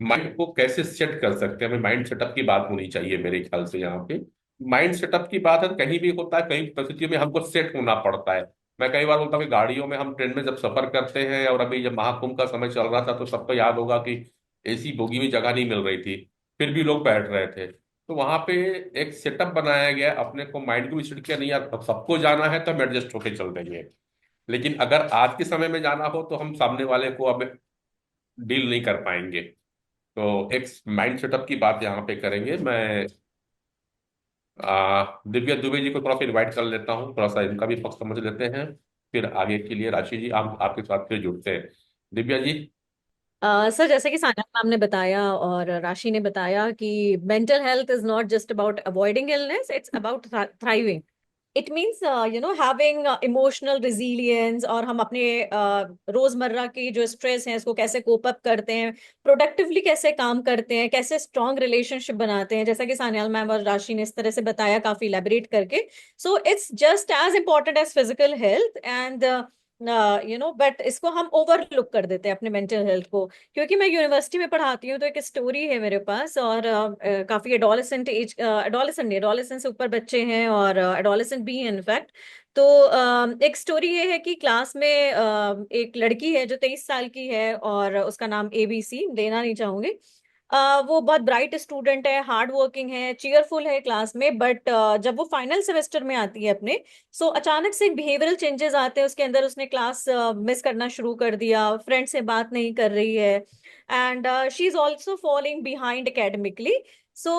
माइंड को कैसे सेट कर सकते हैं। हमें माइंड सेटअप की बात होनी चाहिए मेरे ख्याल से यहाँ पे। माइंड सेटअप की बात है, कहीं भी होता है, कई परिस्थितियों में हमको सेट होना पड़ता है। मैं कई बार बोलता हूँ कि गाड़ियों में, हम ट्रेन में जब सफर करते हैं, और अभी जब महाकुंभ का समय चल रहा था तो सबको याद होगा कि एसी बोगी में जगह नहीं मिल रही थी, फिर भी लोग बैठ रहे थे। तो वहां पे एक सेटअप बनाया गया, अपने को माइंड को भी सेट किया, नहीं यार अब सबको जाना है तो हम एडजस्ट होके चल देंगे। लेकिन अगर आज के समय में जाना हो तो हम सामने वाले को अब डील नहीं कर पाएंगे। तो एक माइंड सेटअप की बात यहाँ पे करेंगे। मैं दिव्या दुबे जी को थोड़ा सा इनवाइट कर लेता हूँ, थोड़ा सा इनका भी पक्ष समझ लेते हैं, फिर आगे के लिए राशि जी आप आपके साथ फिर जुड़ते हैं। दिव्या जी। सर, जैसे कि सान्या मैम ने बताया और राशि ने बताया कि mental health is not just about avoiding illness, it's about thriving. It means having emotional resilience, और हम अपने रोजमर्रा की जो स्ट्रेस है इसको कैसे कोप अप करते हैं, प्रोडक्टिवली कैसे काम करते हैं, कैसे स्ट्रॉन्ग रिलेशनशिप बनाते हैं, जैसा कि सान्याल मैम और राशि ने इस तरह से बताया काफी इलेबोरेट करके। So it's just as important as physical health and but इसको हम ओवरलुक कर देते हैं अपने मेंटल हेल्थ को। क्योंकि मैं यूनिवर्सिटी में पढ़ाती हूँ तो एक स्टोरी है मेरे पास, और काफी एडोलेसेंट एज, एडोलेसेंट नहीं, एडोलेसेंट से ऊपर बच्चे हैं और एडोलेसेंट भी हैं इनफैक्ट। तो एक स्टोरी ये है कि क्लास में एक लड़की है जो 23 साल की है, और उसका नाम ABC, देना नहीं चाहूंगी। वो बहुत ब्राइट स्टूडेंट है, हार्ड वर्किंग है, चीयरफुल है क्लास में, बट जब वो फाइनल सेमेस्टर में आती है अपने, सो अचानक से बिहेवियरल चेंजेस आते हैं उसके अंदर। उसने क्लास मिस करना शुरू कर दिया, फ्रेंड से बात नहीं कर रही है, and she is also following behind academically. So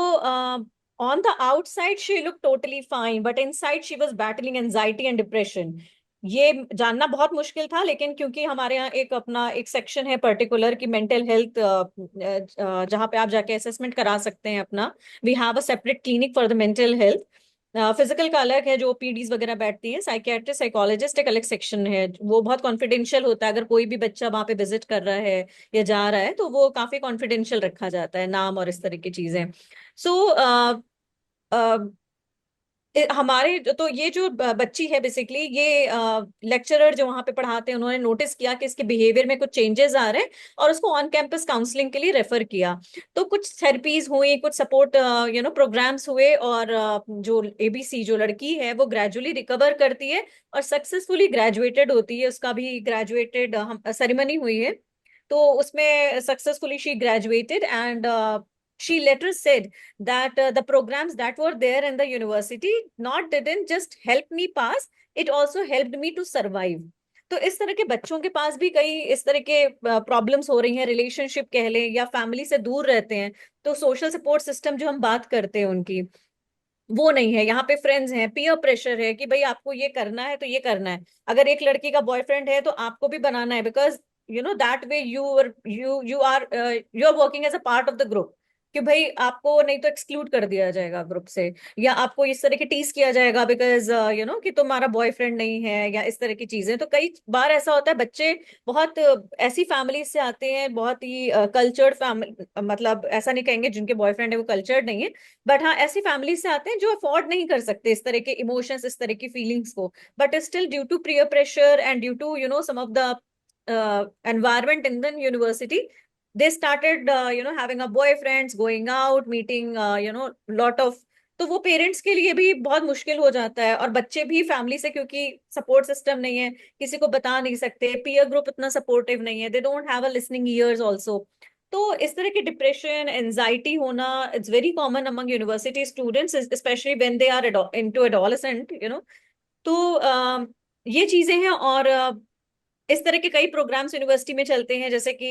on the outside she looked totally fine, but inside she was battling anxiety and depression. ये जानना बहुत मुश्किल था, लेकिन क्योंकि हमारे यहाँ एक अपना एक सेक्शन है पर्टिकुलर की मेंटल हेल्थ, जहाँ पे आप जाके असेसमेंट करा सकते हैं अपना। We have a separate clinic for the mental health. Physical का अलग है, जो पीडीज वगैरह बैठती हैं, साइकियाट्रिस्ट साइकोलॉजिस्ट एक अलग सेक्शन है, वो बहुत कॉन्फिडेंशियल होता है। अगर कोई भी बच्चा वहां पे विजिट कर रहा है या जा रहा है तो वो काफी कॉन्फिडेंशियल रखा जाता है, नाम और इस तरह की चीजें। सो हमारे तो ये जो बच्ची है बेसिकली, ये लेक्चरर जो वहां पे पढ़ाते हैं उन्होंने नोटिस किया कि इसके बिहेवियर में कुछ चेंजेस आ रहे हैं, और उसको ऑन कैंपस काउंसलिंग के लिए रेफर किया। तो कुछ थेरेपीज हुई, कुछ सपोर्ट प्रोग्राम्स हुए, और जो ABC जो लड़की है वो ग्रेजुअली रिकवर करती है और सक्सेसफुली ग्रेजुएटेड होती है। उसका भी ग्रेजुएटेड सेरेमनी हुई है, तो उसमें successfully she graduated, and she later said that the programs that were there in the university not didn't just help me pass, it also helped me to survive. तो इस तरह के बच्चों के पास भी कई इस तरह के प्रॉब्लम्स हो रही हैं, रिलेशनशिप कह लें या फैमिली से दूर रहते हैं। तो सोशल सपोर्ट सिस्टम जो हम बात करते हैं उनकी, वो नहीं है। यहाँ पे फ्रेंड्स हैं, पीयर प्रेशर है कि भाई आपको ये करना है तो ये करना है। अगर एक लड़की का बॉयफ्रेंड है तो आपको भी बनाना है, because that way you are working as a part of the group, कि भाई आपको नहीं तो एक्सक्लूड कर दिया जाएगा ग्रुप से, या आपको इस तरह की टीज किया जाएगा बिकॉज कि तुम्हारा बॉयफ्रेंड नहीं है, या इस तरह की चीजें। तो कई बार ऐसा होता है, बच्चे बहुत ऐसी फैमिली से आते हैं, बहुत ही कल्चर्ड फैमिली, मतलब ऐसा नहीं कहेंगे जिनके बॉयफ्रेंड है वो कल्चर्ड नहीं है, बट हाँ ऐसी फैमिली से आते हैं जो अफोर्ड नहीं कर सकते इस तरह के इमोशंस, इस तरह की फीलिंग्स को। But still due to peer pressure and due to some of the environment in the university, they started having a boyfriends, going out, meeting lot of, तो वो पेरेंट्स के लिए भी बहुत मुश्किल हो जाता है। और बच्चे भी फैमिली से, क्योंकि सपोर्ट सिस्टम नहीं है, किसी को बता नहीं सकते, पीयर ग्रुप इतना सपोर्टिव नहीं है, they don't have a listening ears also. तो इस तरह की डिप्रेशन, एंजाइटी होना, it's very common among university students, specially when they are into adolescent, तो ये चीजें हैं। और इस तरह के कई प्रोग्राम्स यूनिवर्सिटी में चलते हैं, जैसे कि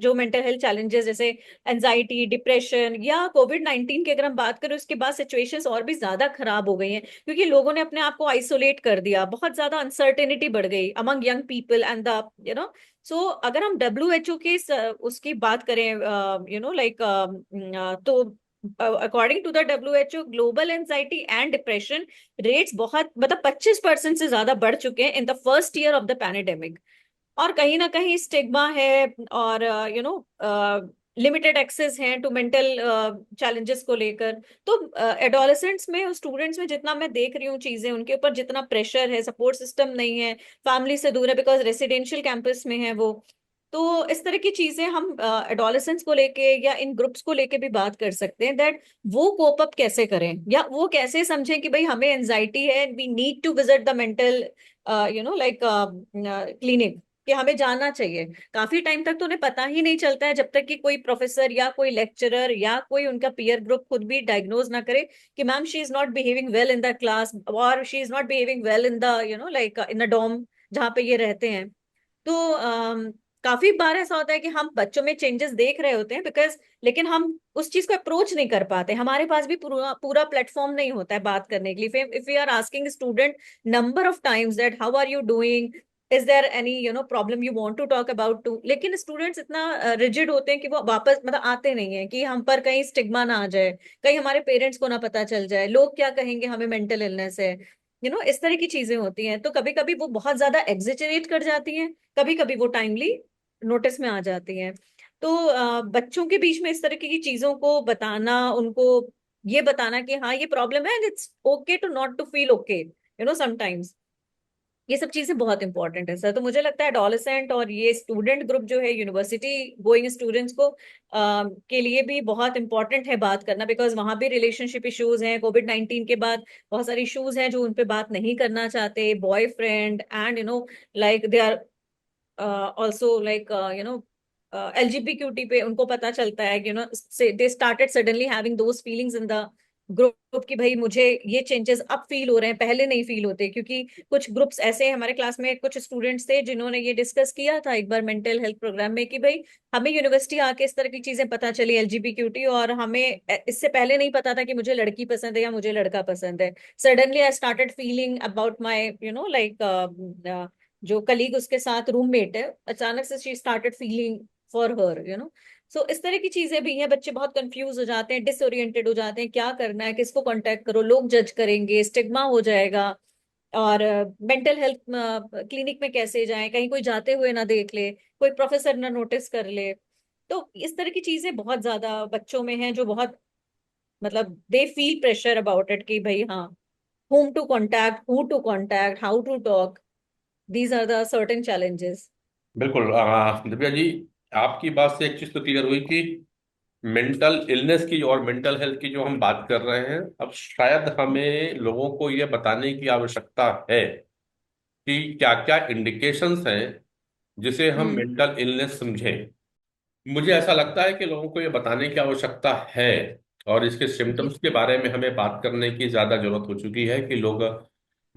जो मेंटल हेल्थ चैलेंजेस जैसे एंजाइटी, डिप्रेशन या कोविड-19 की अगर हम बात करें, उसके बाद सिचुएशंस और भी ज्यादा खराब हो गई हैं, क्योंकि लोगों ने अपने आप को आइसोलेट कर दिया, बहुत ज्यादा अनसर्टेनिटी बढ़ गई among young people and the so अगर हम डब्ल्यू के उसकी बात करें लाइक तो according to the WHO, global anxiety and depression rates बहुत, मतलब 25% से ज्यादा बढ़ चुके हैं in the first year of the pandemic. और कहीं ना कहीं स्टिग्मा है, और लिमिटेड एक्सेस हैं टू मेंटल चैलेंजेस को लेकर। तो एडोलेसेंट्स में, स्टूडेंट्स में जितना मैं देख रही हूँ चीजें, उनके ऊपर जितना प्रेशर है, सपोर्ट सिस्टम नहीं है, फैमिली से दूर है बिकॉज रेसिडेंशियल कैंपस में है वो। तो इस तरह की चीजें हम एडोलेसेंट्स को लेके या इन ग्रुप्स को लेके भी बात कर सकते हैं, दैट वो कोप अप कैसे करें, या वो कैसे समझें कि भाई हमें एंजाइटी है, we need to visit the mental like clinic, कि हमें जाना चाहिए। काफी टाइम तक तो उन्हें पता ही नहीं चलता है, जब तक कि कोई प्रोफेसर या कोई लेक्चरर या कोई उनका पीयर ग्रुप खुद भी डायग्नोज ना करे कि ma'am she is not behaving well in the class, और she is not behaving well in the like in the dorm जहाँ पे ये रहते हैं। तो काफी बार ऐसा होता है कि हम बच्चों में चेंजेस देख रहे होते हैं, बिकॉज लेकिन हम उस चीज को अप्रोच नहीं कर पाते, हमारे पास भी पूरा पूरा प्लेटफॉर्म नहीं होता है बात करने के लिए। If you are asking student number of times that how are you doing, is there any problem you want to talk about to, लेकिन स्टूडेंट्स इतना रिजिड होते हैं कि वो वापस, मतलब आते नहीं है, कि हम पर कहीं स्टिग्मा ना आ जाए, कहीं हमारे पेरेंट्स को ना पता चल जाए, लोग क्या कहेंगे हमें मेंटल इलनेस है, इस तरह की चीजें होती हैं। तो कभी कभी वो बहुत ज्यादा एग्जेजरेट कर जाती हैं, कभी कभी वो टाइमली नोटिस में आ जाती हैं। तो बच्चों के बीच में इस तरह की चीजों को बताना, उनको ये बताना कि हाँ ये प्रॉब्लम है, and it's okay to not to feel okay sometimes, ये सब चीजें बहुत इंपॉर्टेंट है सर। तो मुझे लगता है एडोलेसेंट और ये स्टूडेंट ग्रुप जो है, यूनिवर्सिटी गोइंग स्टूडेंट्स को के लिए भी बहुत इंपॉर्टेंट है बात करना, बिकॉज वहां भी रिलेशनशिप इश्यूज हैं, कोविड-19 के बाद बहुत सारे इश्यूज हैं जो उन पे बात नहीं करना चाहते, boyfriend and like they are also like LGBTQT पे उनको पता चलता है कि they started suddenly having those feelings in the group कि भाई मुझे ये चेंजेस अब फील हो रहे हैं, पहले नहीं फील होते। क्योंकि कुछ ग्रुप्स ऐसे, हमारे क्लास में कुछ स्टूडेंट्स थे जिन्होंने ये डिस्कस किया था एक बार मेंटल हेल्थ प्रोग्राम में कि भाई हमें यूनिवर्सिटी आके इस तरह की चीजें पता चली LGBTQT, और हमें इससे पहले नहीं पता था कि मुझे लड़की पसंद है या मुझे लड़का पसंद है। Suddenly I started feeling about my like जो कलीग उसके साथ रूममेट है, अचानक से she started feeling for her so इस तरह की चीजें भी हैं। बच्चे बहुत कंफ्यूज हो जाते हैं, डिसोरिएंटेड हो जाते हैं, क्या करना है, किसको कांटेक्ट करो, लोग जज करेंगे, स्टिग्मा हो जाएगा, और मेंटल हेल्थ क्लिनिक में कैसे जाएं, कहीं कोई जाते हुए ना देख ले, कोई प्रोफेसर ना नोटिस कर ले। तो इस तरह की चीजें बहुत ज्यादा बच्चों में हैं, जो बहुत, मतलब they feel pressure about it कि भाई हाँ, whom to contact, who to contact, how to talk, these are the certain challenges. बिल्कुल दिव्या जी, आपकी बात से एक चीज तो क्लियर हुई कि मेंटल इलनेस की और मेंटल हेल्थ की जो हम बात कर रहे हैं, अब शायद हमें लोगों को ये बताने की आवश्यकता है कि क्या क्या इंडिकेशंस हैं जिसे हम हम्म। मेंटल इलनेस समझें। मुझे ऐसा लगता है कि लोगों को ये बताने की आवश्यकता है, और इसके जी। सिम्टम्स के बारे में हमें बात करने की ज्यादा जरूरत हो चुकी है कि लोग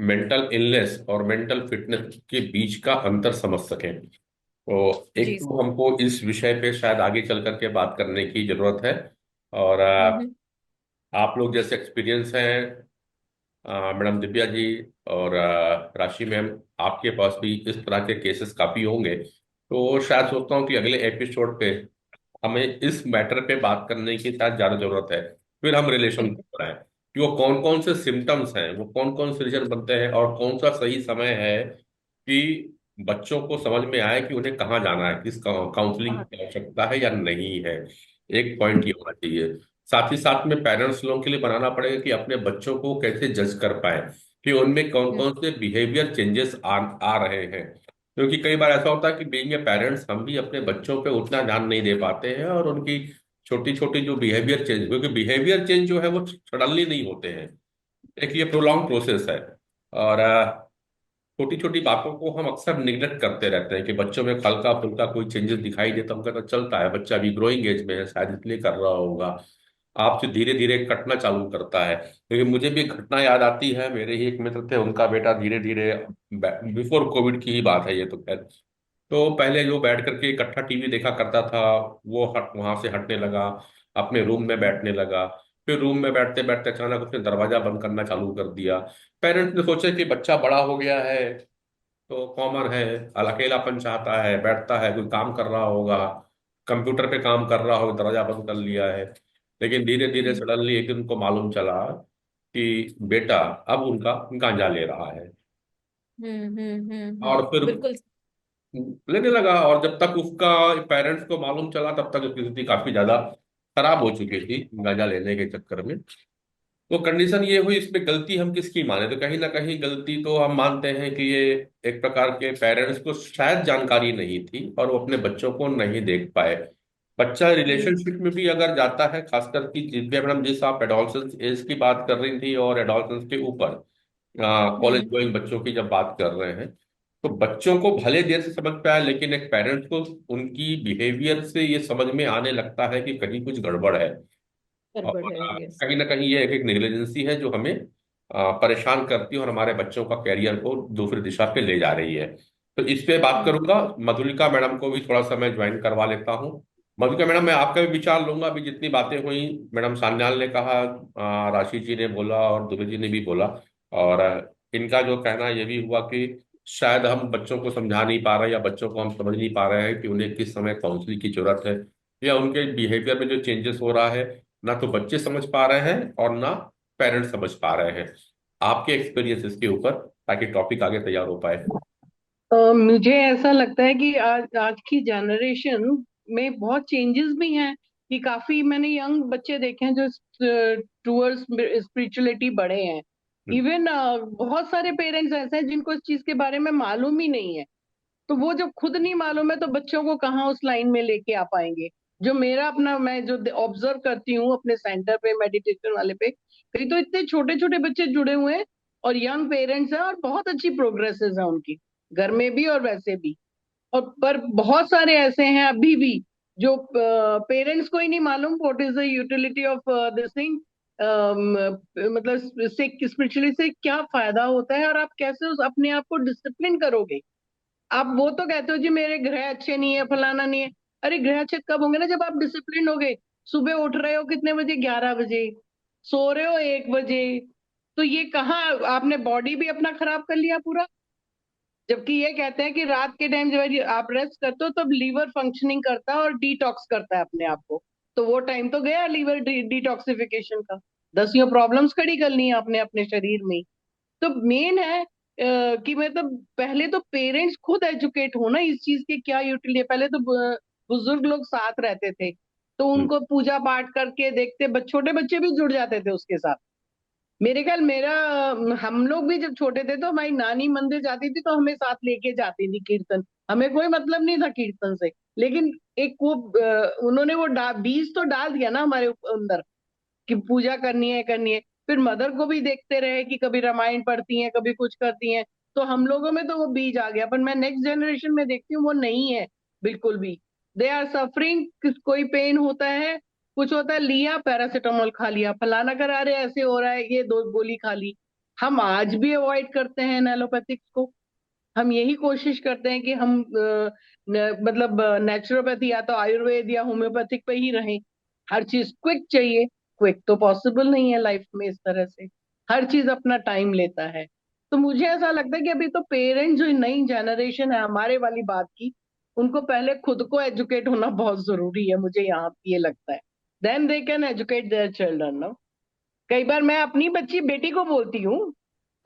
मेंटल इलनेस और मेंटल फिटनेस के बीच का अंतर समझ सकें। तो एक जी तो हमको इस विषय पे शायद आगे चल करके बात करने की जरूरत है। और हम्म आप लोग जैसे एक्सपीरियंस हैं, मैडम दिव्या जी और राशि मैम, आपके पास भी इस तरह के केसेस काफी होंगे, तो शायद सोचता हूँ कि अगले एपिसोड पे हमें इस मैटर पे बात करने की शायद ज्यादा जरूरत है। फिर हम रिलेशन बिल्कुल। को बनाएं कि वो कौन कौन से सिम्टम्स हैं, वो कौन कौन से रीजन बनते हैं, और कौन सा सही समय है कि बच्चों को समझ में आए कि उन्हें कहाँ जाना है, किस काउंसलिंग हाँ, की आवश्यकता है या नहीं है। एक पॉइंट ये होना चाहिए। साथ ही साथ में पेरेंट्स लोगों के लिए बनाना पड़ेगा कि अपने बच्चों को कैसे जज कर पाए कि उनमें कौन हम्म, कौन से बिहेवियर चेंजेस आ रहे हैं। क्योंकि कई बार ऐसा होता है कि बीइंग ए पेरेंट्स हम भी अपने बच्चों पे उतना ध्यान नहीं दे पाते हैं, और उनकी छोटी छोटी जो बिहेवियर चेंज, क्योंकि बिहेवियर चेंज जो है वो सडनली नहीं होते हैं, एक ये प्रोलॉन्ग प्रोसेस है। और छोटी छोटी बातों को हम अक्सर निग्लेक्ट करते रहते हैं कि बच्चों में हल्का फुल्का कोई चेंजेस दिखाई दे तो हम कहते हैं, चलता है, बच्चा अभी ग्रोइंग एज में है, शायद इसलिए कर रहा होगा। आपसे धीरे धीरे कटना चालू करता है। क्योंकि मुझे भी एक घटना याद आती है, मेरे ही एक मित्र थे, उनका बेटा धीरे धीरे, बिफोर कोविड की ही बात है ये तो खैर, तो पहले जो बैठ करके इकट्ठा टीवी देखा करता था, वो हट वहां से हटने लगा, अपने रूम में बैठने लगा। फिर रूम में बैठते बैठते अचानक उसने दरवाजा बंद करना चालू कर दिया। पेरेंट्स ने सोचा कि बच्चा बड़ा हो गया है, तो कॉमन है, अकेलापन चाहता है, बैठता है, कोई काम कर रहा होगा, कंप्यूटर पे काम कर रहा होगा, दरवाजा बंद कर लिया है। लेकिन धीरे धीरे हम्म सडनली एक दिन उनको मालूम चला कि बेटा अब उनका गांजा ले रहा है। और फिर बिल्कुल। लेने लगा, और जब तक उसका पेरेंट्स को मालूम चला तब तक उसकी स्थिति काफी ज्यादा खराब हो चुकी थी गांजा लेने के चक्कर में। तो कंडीशन ये हुई, इसमें गलती हम किसकी माने, तो कहीं ना कहीं गलती तो हम मानते हैं कि ये एक प्रकार के पेरेंट्स को शायद जानकारी नहीं थी और वो अपने बच्चों को नहीं देख पाए। बच्चा हम्म रिलेशनशिप में भी अगर जाता है, खासकर कि दिव्या मैडम जिस आप एडोलसेंस एज की बात कर रही थी और एडोलसेंस के ऊपर कॉलेज हम्म गोइंग बच्चों की जब बात कर रहे हैं, तो बच्चों को भले देर से समझ पाया, लेकिन एक पेरेंट्स को उनकी बिहेवियर से ये समझ में आने लगता है कि कहीं कुछ गड़बड़ है। गड़बड़ और है, यस। कहीं ना कहीं ये एक नेग्लिजेंसी है जो हमें परेशान करती है और हमारे बच्चों का कैरियर को दूसरी दिशा पे ले जा रही है। तो इस पे बात हम्म करूंगा, मधुलिका मैडम को भी थोड़ा सा मैं ज्वाइन करवा लेता हूँ। मधुलिका मैडम, मैं आपका भी विचार लूंगा। अभी जितनी बातें हुई, मैडम सान्याल ने कहा, राशि जी ने बोला और दुबे जी ने भी बोला, और इनका जो कहना ये भी हुआ कि शायद हम बच्चों को समझा नहीं पा रहे, या बच्चों को हम समझ नहीं पा रहे हैं कि उन्हें किस समय काउंसलिंग की जरूरत है, या उनके बिहेवियर में जो चेंजेस हो रहा है ना तो बच्चे समझ पा रहे हैं और ना पेरेंट्स समझ पा रहे हैं। आपके एक्सपीरियंस इसके ऊपर, ताकि टॉपिक आगे तैयार हो पाए। मुझे ऐसा लगता है कि आज आज की जनरेशन में बहुत चेंजेस भी हैं, कि काफी मैंने यंग बच्चे देखे हैं जो टूवर्ड्स स्पिरिचुअलिटी बढ़े हैं। हम्म, इवन बहुत सारे पेरेंट्स ऐसे हैं जिनको इस चीज के बारे में मालूम ही नहीं है। तो वो जो खुद नहीं मालूम है तो बच्चों को कहाँ उस लाइन में लेके आ पाएंगे। जो मेरा अपना, मैं जो ऑब्जर्व करती हूँ अपने सेंटर पे, मेडिटेशन वाले पे, कहीं तो इतने छोटे छोटे बच्चे जुड़े हुए हैं और यंग पेरेंट्स हैं और बहुत अच्छी प्रोग्रेसेस है उनकी, घर में भी और वैसे भी। और पर बहुत सारे ऐसे हैं अभी भी जो पेरेंट्स को ही नहीं मालूम what is the utility of this thing, मतलब स्पिरिचुअली से क्या फायदा होता है और आप कैसे उस अपने आप को डिसिप्लिन करोगे। आप वो तो कहते हो जी मेरे ग्रह अच्छे नहीं है, फलाना नहीं है। अरे ग्रह अच्छे कब होंगे ना, जब आप डिसिप्लिन होगे। सुबह उठ रहे हो कितने बजे? 11 बजे। सो रहे हो 1 बजे। तो ये कहाँ आपने बॉडी भी अपना खराब कर लिया पूरा। जबकि ये कहते हैं कि रात के टाइम जब आप रेस्ट करते हो तब लीवर फंक्शनिंग करता है और डिटॉक्स करता है अपने आप को। तो वो टाइम तो गया लीवर डिटॉक्सिफिकेशन का। दसियों प्रॉब्लम्स खड़ी कर ली हैं आपने अपने शरीर में ही। तो मेन है कि मतलब पहले तो पेरेंट्स खुद एजुकेट हो ना इस चीज की क्या यूटिलिटी। पहले तो बुजुर्ग लोग साथ रहते थे, तो हम्म, उनको पूजा पाठ करके देखते, छोटे बच्चे भी जुड़ जाते थे उसके साथ। मेरे ख्याल मेरा हम लोग भी जब छोटे थे तो हमारी नानी मंदिर जाती थी तो हमें साथ लेके जाती थी कीर्तन। हमें कोई मतलब नहीं था कीर्तन से, लेकिन एक वो उन्होंने वो बीज तो डाल दिया ना हमारे अंदर कि पूजा करनी है। फिर मदर को भी देखते रहे कि कभी रामायण पढ़ती हैं, कभी कुछ करती हैं। तो हम लोगों में तो वो बीज आ गया, पर मैं नेक्स्ट जनरेशन में देखती हूँ वो नहीं है बिल्कुल भी। दे आर सफरिंग, कोई पेन होता है, कुछ होता है, लिया पैरासीटामोल खा लिया, फलाना करा रहे, ऐसे हो रहा है, ये 2 गोली खा ली। हम आज भी अवॉइड करते हैं एलोपैथिक्स को। हम यही कोशिश करते हैं कि हम मतलब नेचुरोपैथी या तो आयुर्वेद या होम्योपैथिक पे ही रहें। हर चीज क्विक चाहिए। क्विक तो पॉसिबल नहीं है लाइफ में इस तरह से। हर चीज अपना टाइम लेता है। तो मुझे ऐसा लगता है कि अभी तो पेरेंट्स, जो नई जनरेशन है हमारे वाली बात की, उनको पहले खुद को एजुकेट होना बहुत जरूरी है, मुझे यहाँ ये लगता है। Then they can educate their children. कई बार मैं अपनी बच्ची बेटी को बोलती हूँ,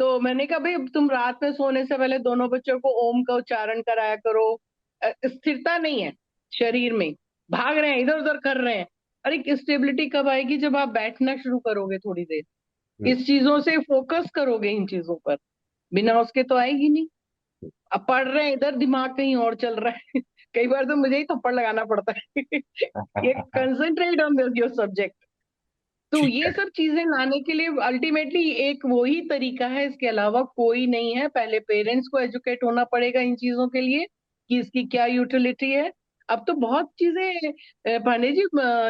तो मैंने कहा भाई तुम रात में सोने से पहले दोनों बच्चों को ओम का उच्चारण कराया करो। स्थिरता नहीं है शरीर में, भाग रहे हैं इधर उधर कर रहे हैं। अरे स्टेबिलिटी कब आएगी? जब आप बैठना शुरू करोगे थोड़ी देर, इस चीजों से फोकस करोगे इन चीजों पर, बिना उसके तो आएगी नहीं। अब पढ़ रहे हैं इधर, दिमाग कहीं और चल रहा है। कई बार तो मुझे ही थप्पड़ लगाना पड़ता है। ये concentrate on this your subject. तो ठीक ये है। सब चीजें लाने के लिए अल्टीमेटली एक वो ही तरीका है, इसके अलावा कोई नहीं है। पहले पेरेंट्स को एजुकेट होना पड़ेगा इन चीजों के लिए कि इसकी क्या यूटिलिटी है। अब तो बहुत चीजें पांडे जी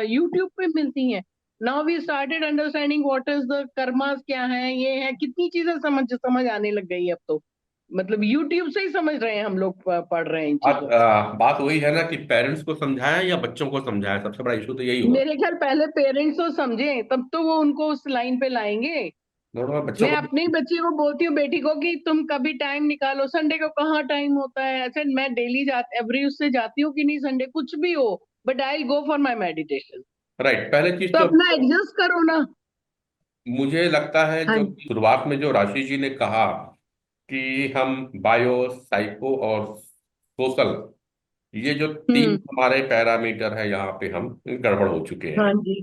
यूट्यूब पे मिलती हैं। Now we started understanding what is the karmas, क्या है ये है, कितनी चीजें समझ समझ आने लग गई है अब तो। मतलब यूट्यूब से ही समझ रहे हैं हम लोग, पढ़ रहे हैं इन बात चीजों को। बात वही है ना कि पेरेंट्स को समझाया या बच्चों को समझाया, सबसे बड़ा इशू तो यही होगा। मेरे ख्याल पहले पेरेंट्स तो समझे, तब तो वो उनको उस लाइन पे लाएंगे। दोनों बच्चों मैं को। अपने बच्चे को बोलती हूँ, बेटी को, कि तुम कभी टाइम निकालो। संडे को कहाँ टाइम होता है? अच्छा, मैं डेली एवरी उससे जाती हूँ कि नहीं, संडे कुछ भी हो, but I go for my meditation. Right, पहले चीज तो तो अपना एडजस्ट करो ना। मुझे लगता है हाँ जो जी। शुरुआत में जो राशि जी ने कहा कि हम बायो, साइको और सोशल, ये जो तीन हम्म। हमारे पैरामीटर है यहाँ पे हम गड़बड़ हो चुके हैं, हाँ जी।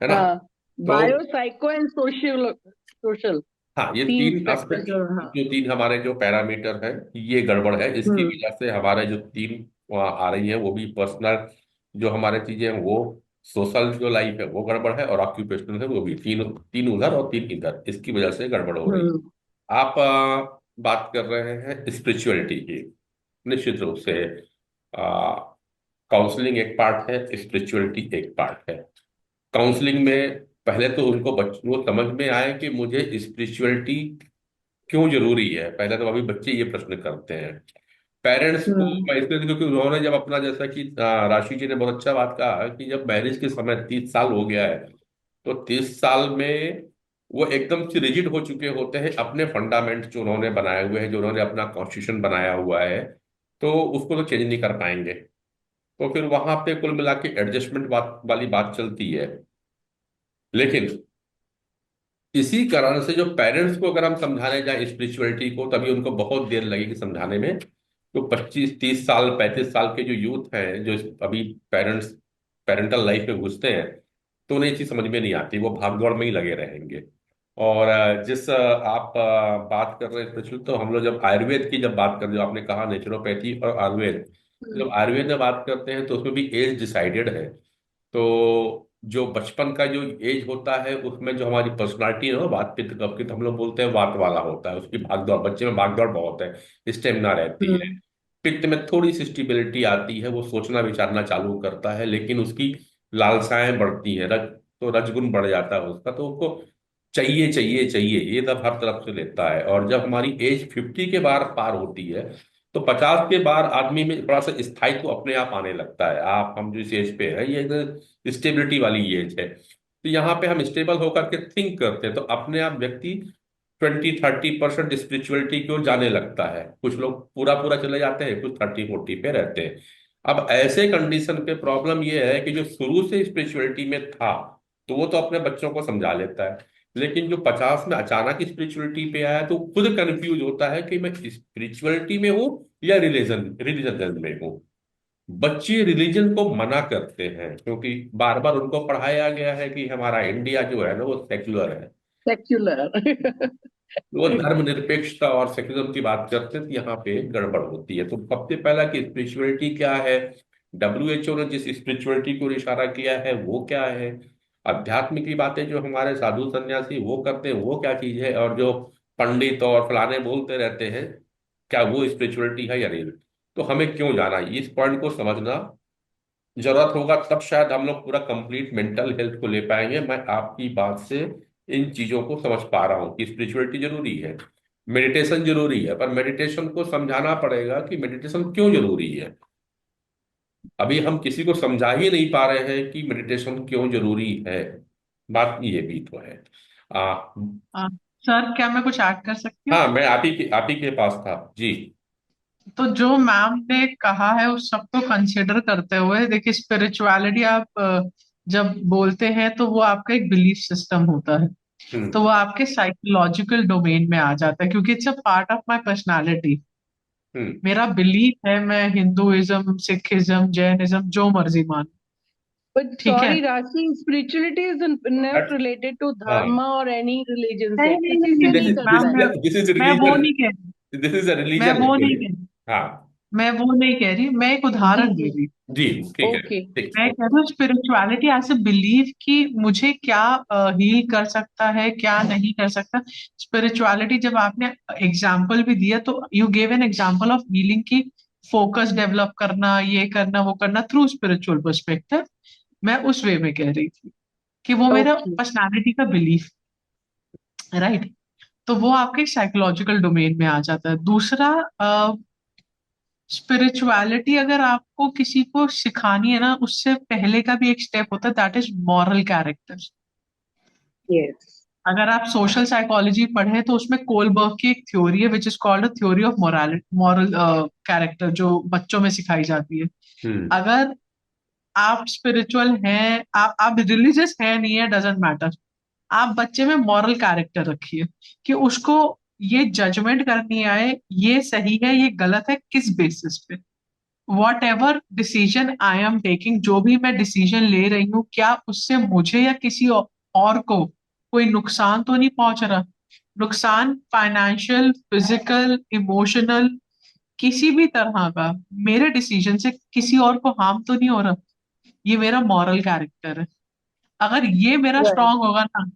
है ना। हाँ, तो bio, psycho and social. Social हाँ, ये तीन तीन फैक्टर्स। एस्पेक्ट, हाँ। जो तीन हमारे जो पैरामीटर है, ये गड़बड़ है। इसकी हम्म। वजह से हमारे जो तीन वहाँ आ रही है, वो भी पर्सनल जो हमारे चीजें हैं वो, सोशल जो लाइफ है वो गड़बड़ है, और ऑक्यूपेशनल है वो भी, तीन तीन उधर और तीन इधर, इसकी वजह से गड़बड़ हो रही है। हम्म। आप बात कर रहे हैं स्पिरिचुअलिटी की। निश्चित रूप से काउंसलिंग एक पार्ट है, स्पिरिचुअलिटी एक पार्ट है। काउंसलिंग में पहले तो उनको वो समझ में आए कि मुझे स्पिरिचुअलिटी क्यों जरूरी है। पहले तो अभी बच्चे ये प्रश्न करते हैं पेरेंट्स को। हम्म। मैं इसलिए, क्योंकि उन्होंने जब अपना, जैसा कि राशि जी ने बहुत अच्छा बात कहा कि जब मैरिज के समय 30 साल हो गया है, तो 30 साल में वो एकदम से रिजिड हो चुके होते हैं अपने फंडामेंट जो उन्होंने बनाए हुए हैं, जो उन्होंने अपना कॉन्स्टिट्यूशन बनाया हुआ है, तो उसको तो चेंज नहीं कर पाएंगे। तो फिर वहां पे कुल मिला के एडजस्टमेंट बात वाली बात चलती है। लेकिन इसी कारण से जो पेरेंट्स को अगर हम समझाने जाए स्पिरिचुअलिटी को, तभी उनको बहुत देर लगेगी समझाने में। तो 25 30 साल 35 साल के जो यूथ हैं, जो अभी पेरेंट्स पेरेंटल लाइफ में घुसते हैं, तो उन्हें ये चीज समझ में नहीं आती, वो भाग दौड़ में ही लगे रहेंगे। और आप बात कर रहे हैं स्पिरिचुअल, तो हम लोग जब आयुर्वेद की जब बात कर रहे हो, आपने कहा नेचुरोपैथी और आयुर्वेद, जब आयुर्वेद में बात करते हैं तो उसमें भी एज डिसाइडेड है। तो जो बचपन का जो एज होता है, उसमें जो हमारी पर्सनालिटी है ना, वात पित्त कफ की, तो हम लोग बोलते हैं वात वाला होता है, उसकी भागदौड़, बच्चे में भागदौड़ बहुत है, स्टेमिना रहती है। हम्म। पित्त में थोड़ी सी स्टेबिलिटी आती है, वो सोचना विचारना चालू करता है, लेकिन उसकी लालसाएं बढ़ती हैं, तो रजगुण बढ़ जाता है उसका, तो उसको चाहिए चाहिए चाहिए, ये सब हर तरफ से लेता है। और जब हमारी एज 50 के बार पार होती है, तो 50 के बाद आदमी में थोड़ा सा स्थायित्व अपने आप आने लगता है। हम जो इस एज पे है, ये स्टेबिलिटी वाली एज है, तो यहाँ पे हम स्टेबल होकर के थिंक करते हैं, तो अपने आप व्यक्ति 20 30% स्पिरिचुअलिटी की ओर जाने लगता है। कुछ लोग पूरा पूरा चले जाते हैं, कुछ 30 40 पे रहते हैं। अब ऐसे कंडीशन पे प्रॉब्लम ये है कि जो शुरू से स्पिरिचुअलिटी में था, तो वो तो अपने बच्चों को समझा लेता है, लेकिन जो 50 में अचानक स्पिरिचुअलिटी पे आया, तो खुद कंफ्यूज होता है कि मैं स्पिरिचुअलिटी में हूँ या रिलीजन रिलीजन में हूँ। बच्चे रिलीजन को मना करते हैं, क्योंकि बार बार उनको पढ़ाया गया है कि हमारा इंडिया जो है ना, वो सेक्युलर है। सेक्युलर। वो धर्मनिरपेक्षता और सेक्युलरिज्म की बात करते हैं, तो यहाँ पे गड़बड़ होती है। तो सबसे पहला कि स्पिरिचुअलिटी क्या है, WHO ने जिस स्पिरिचुअलिटी को इशारा किया है वो क्या है, अध्यात्म की बातें जो हमारे साधु सन्यासी वो करते हैं वो क्या चीज है, और जो पंडित और फलाने बोलते रहते हैं, क्या वो स्पिरिचुअलिटी है या नहीं। तो हमें क्यों जाना, इस पॉइंट को समझना जरूरत होगा, तब शायद हम लोग पूरा कंप्लीट मेंटल हेल्थ को ले पाएंगे। मैं आपकी बात से इन चीजों को समझ पा रहा हूँ कि स्पिरिचुअलिटी जरूरी है, मेडिटेशन जरूरी है, पर मेडिटेशन को समझाना पड़ेगा कि मेडिटेशन क्यों जरूरी है। अभी हम किसी को समझा ही नहीं पा रहे हैं कि मेडिटेशन क्यों जरूरी है। बात ये भी तो है। आ, आ, सर क्या मैं कुछ ऐड कर सकती हूँ? हाँ, मैं आप ही के पास था जी। तो जो मैम ने कहा है उस सबको कंसिडर करते हुए देखिए, स्पिरिचुअलिटी आप जब बोलते हैं तो वो आपका एक बिलीफ सिस्टम होता है, हम्म। तो वो आपके साइकोलॉजिकल डोमेन में आ जाता है, क्योंकि it's a part of my personality. Hmm. मेरा बिलीफ है, मैं हिंदुइज्म, सिखिज्म, जैनिज्म जो मर्जी मान, But ठीक है। sorry, Rashi, spirituality is not That- related to हाँ, dharma or any religion नहीं से, नहीं किसी नहीं से दिस नहीं नहीं, करता मैम है। दिस इज मैं वो रिलीजन, नहीं कह रही, दिस इज अ मैं रिलीजन वो नहीं एक्चुअली। कह रही, हाँ मैं वो नहीं कह रही, मैं एक जी उदाहरण दे जी। रही। जी, ठीक है, ओके। ठीक मैं है। कह रही हूँ स्पिरिचुअलिटी एज ए बिलीव कि मुझे क्या हील कर सकता है, क्या नहीं कर सकता। स्पिरिचुअलिटी जब आपने एग्जाम्पल भी दिया, तो you gave an example of healing की फोकस डेवलप करना, ये करना वो करना थ्रू स्पिरिचुअल पर्सपेक्टिव। मैं उस वे में कह रही थी कि वो मेरा ओके। पर्सनालिटी का बिलीफ, राइट। तो वो आपके साइकोलॉजिकल डोमेन में आ जाता है। दूसरा, स्पिरिचुअलिटी अगर आपको किसी को सिखानी है ना, उससे पहले का भी एक स्टेप होता है, that is moral character. Yes. अगर आप सोशल साइकोलॉजी पढ़े तो उसमें कोलबर्ग की एक थ्योरी है which is called a theory of morality, moral character, जो बच्चों में सिखाई जाती है। हम्म। अगर आप स्पिरिचुअल हैं, आप रिलीजियस हैं नहीं है, डजेंट मैटर, आप बच्चे में मॉरल कैरेक्टर रखिए कि उसको ये जजमेंट करनी आए, ये सही है ये गलत है किस बेसिस पे। What ever decision I am taking, जो भी मैं डिसीजन ले रही हूँ, क्या उससे मुझे या किसी और को कोई नुकसान तो नहीं पहुंच रहा। नुकसान फाइनेंशियल, फिजिकल, इमोशनल, किसी भी तरह का मेरे डिसीजन से किसी और को हार्म तो नहीं हो रहा। ये मेरा मॉरल कैरेक्टर है। अगर ये मेरा राइट। स्ट्रांग होगा ना,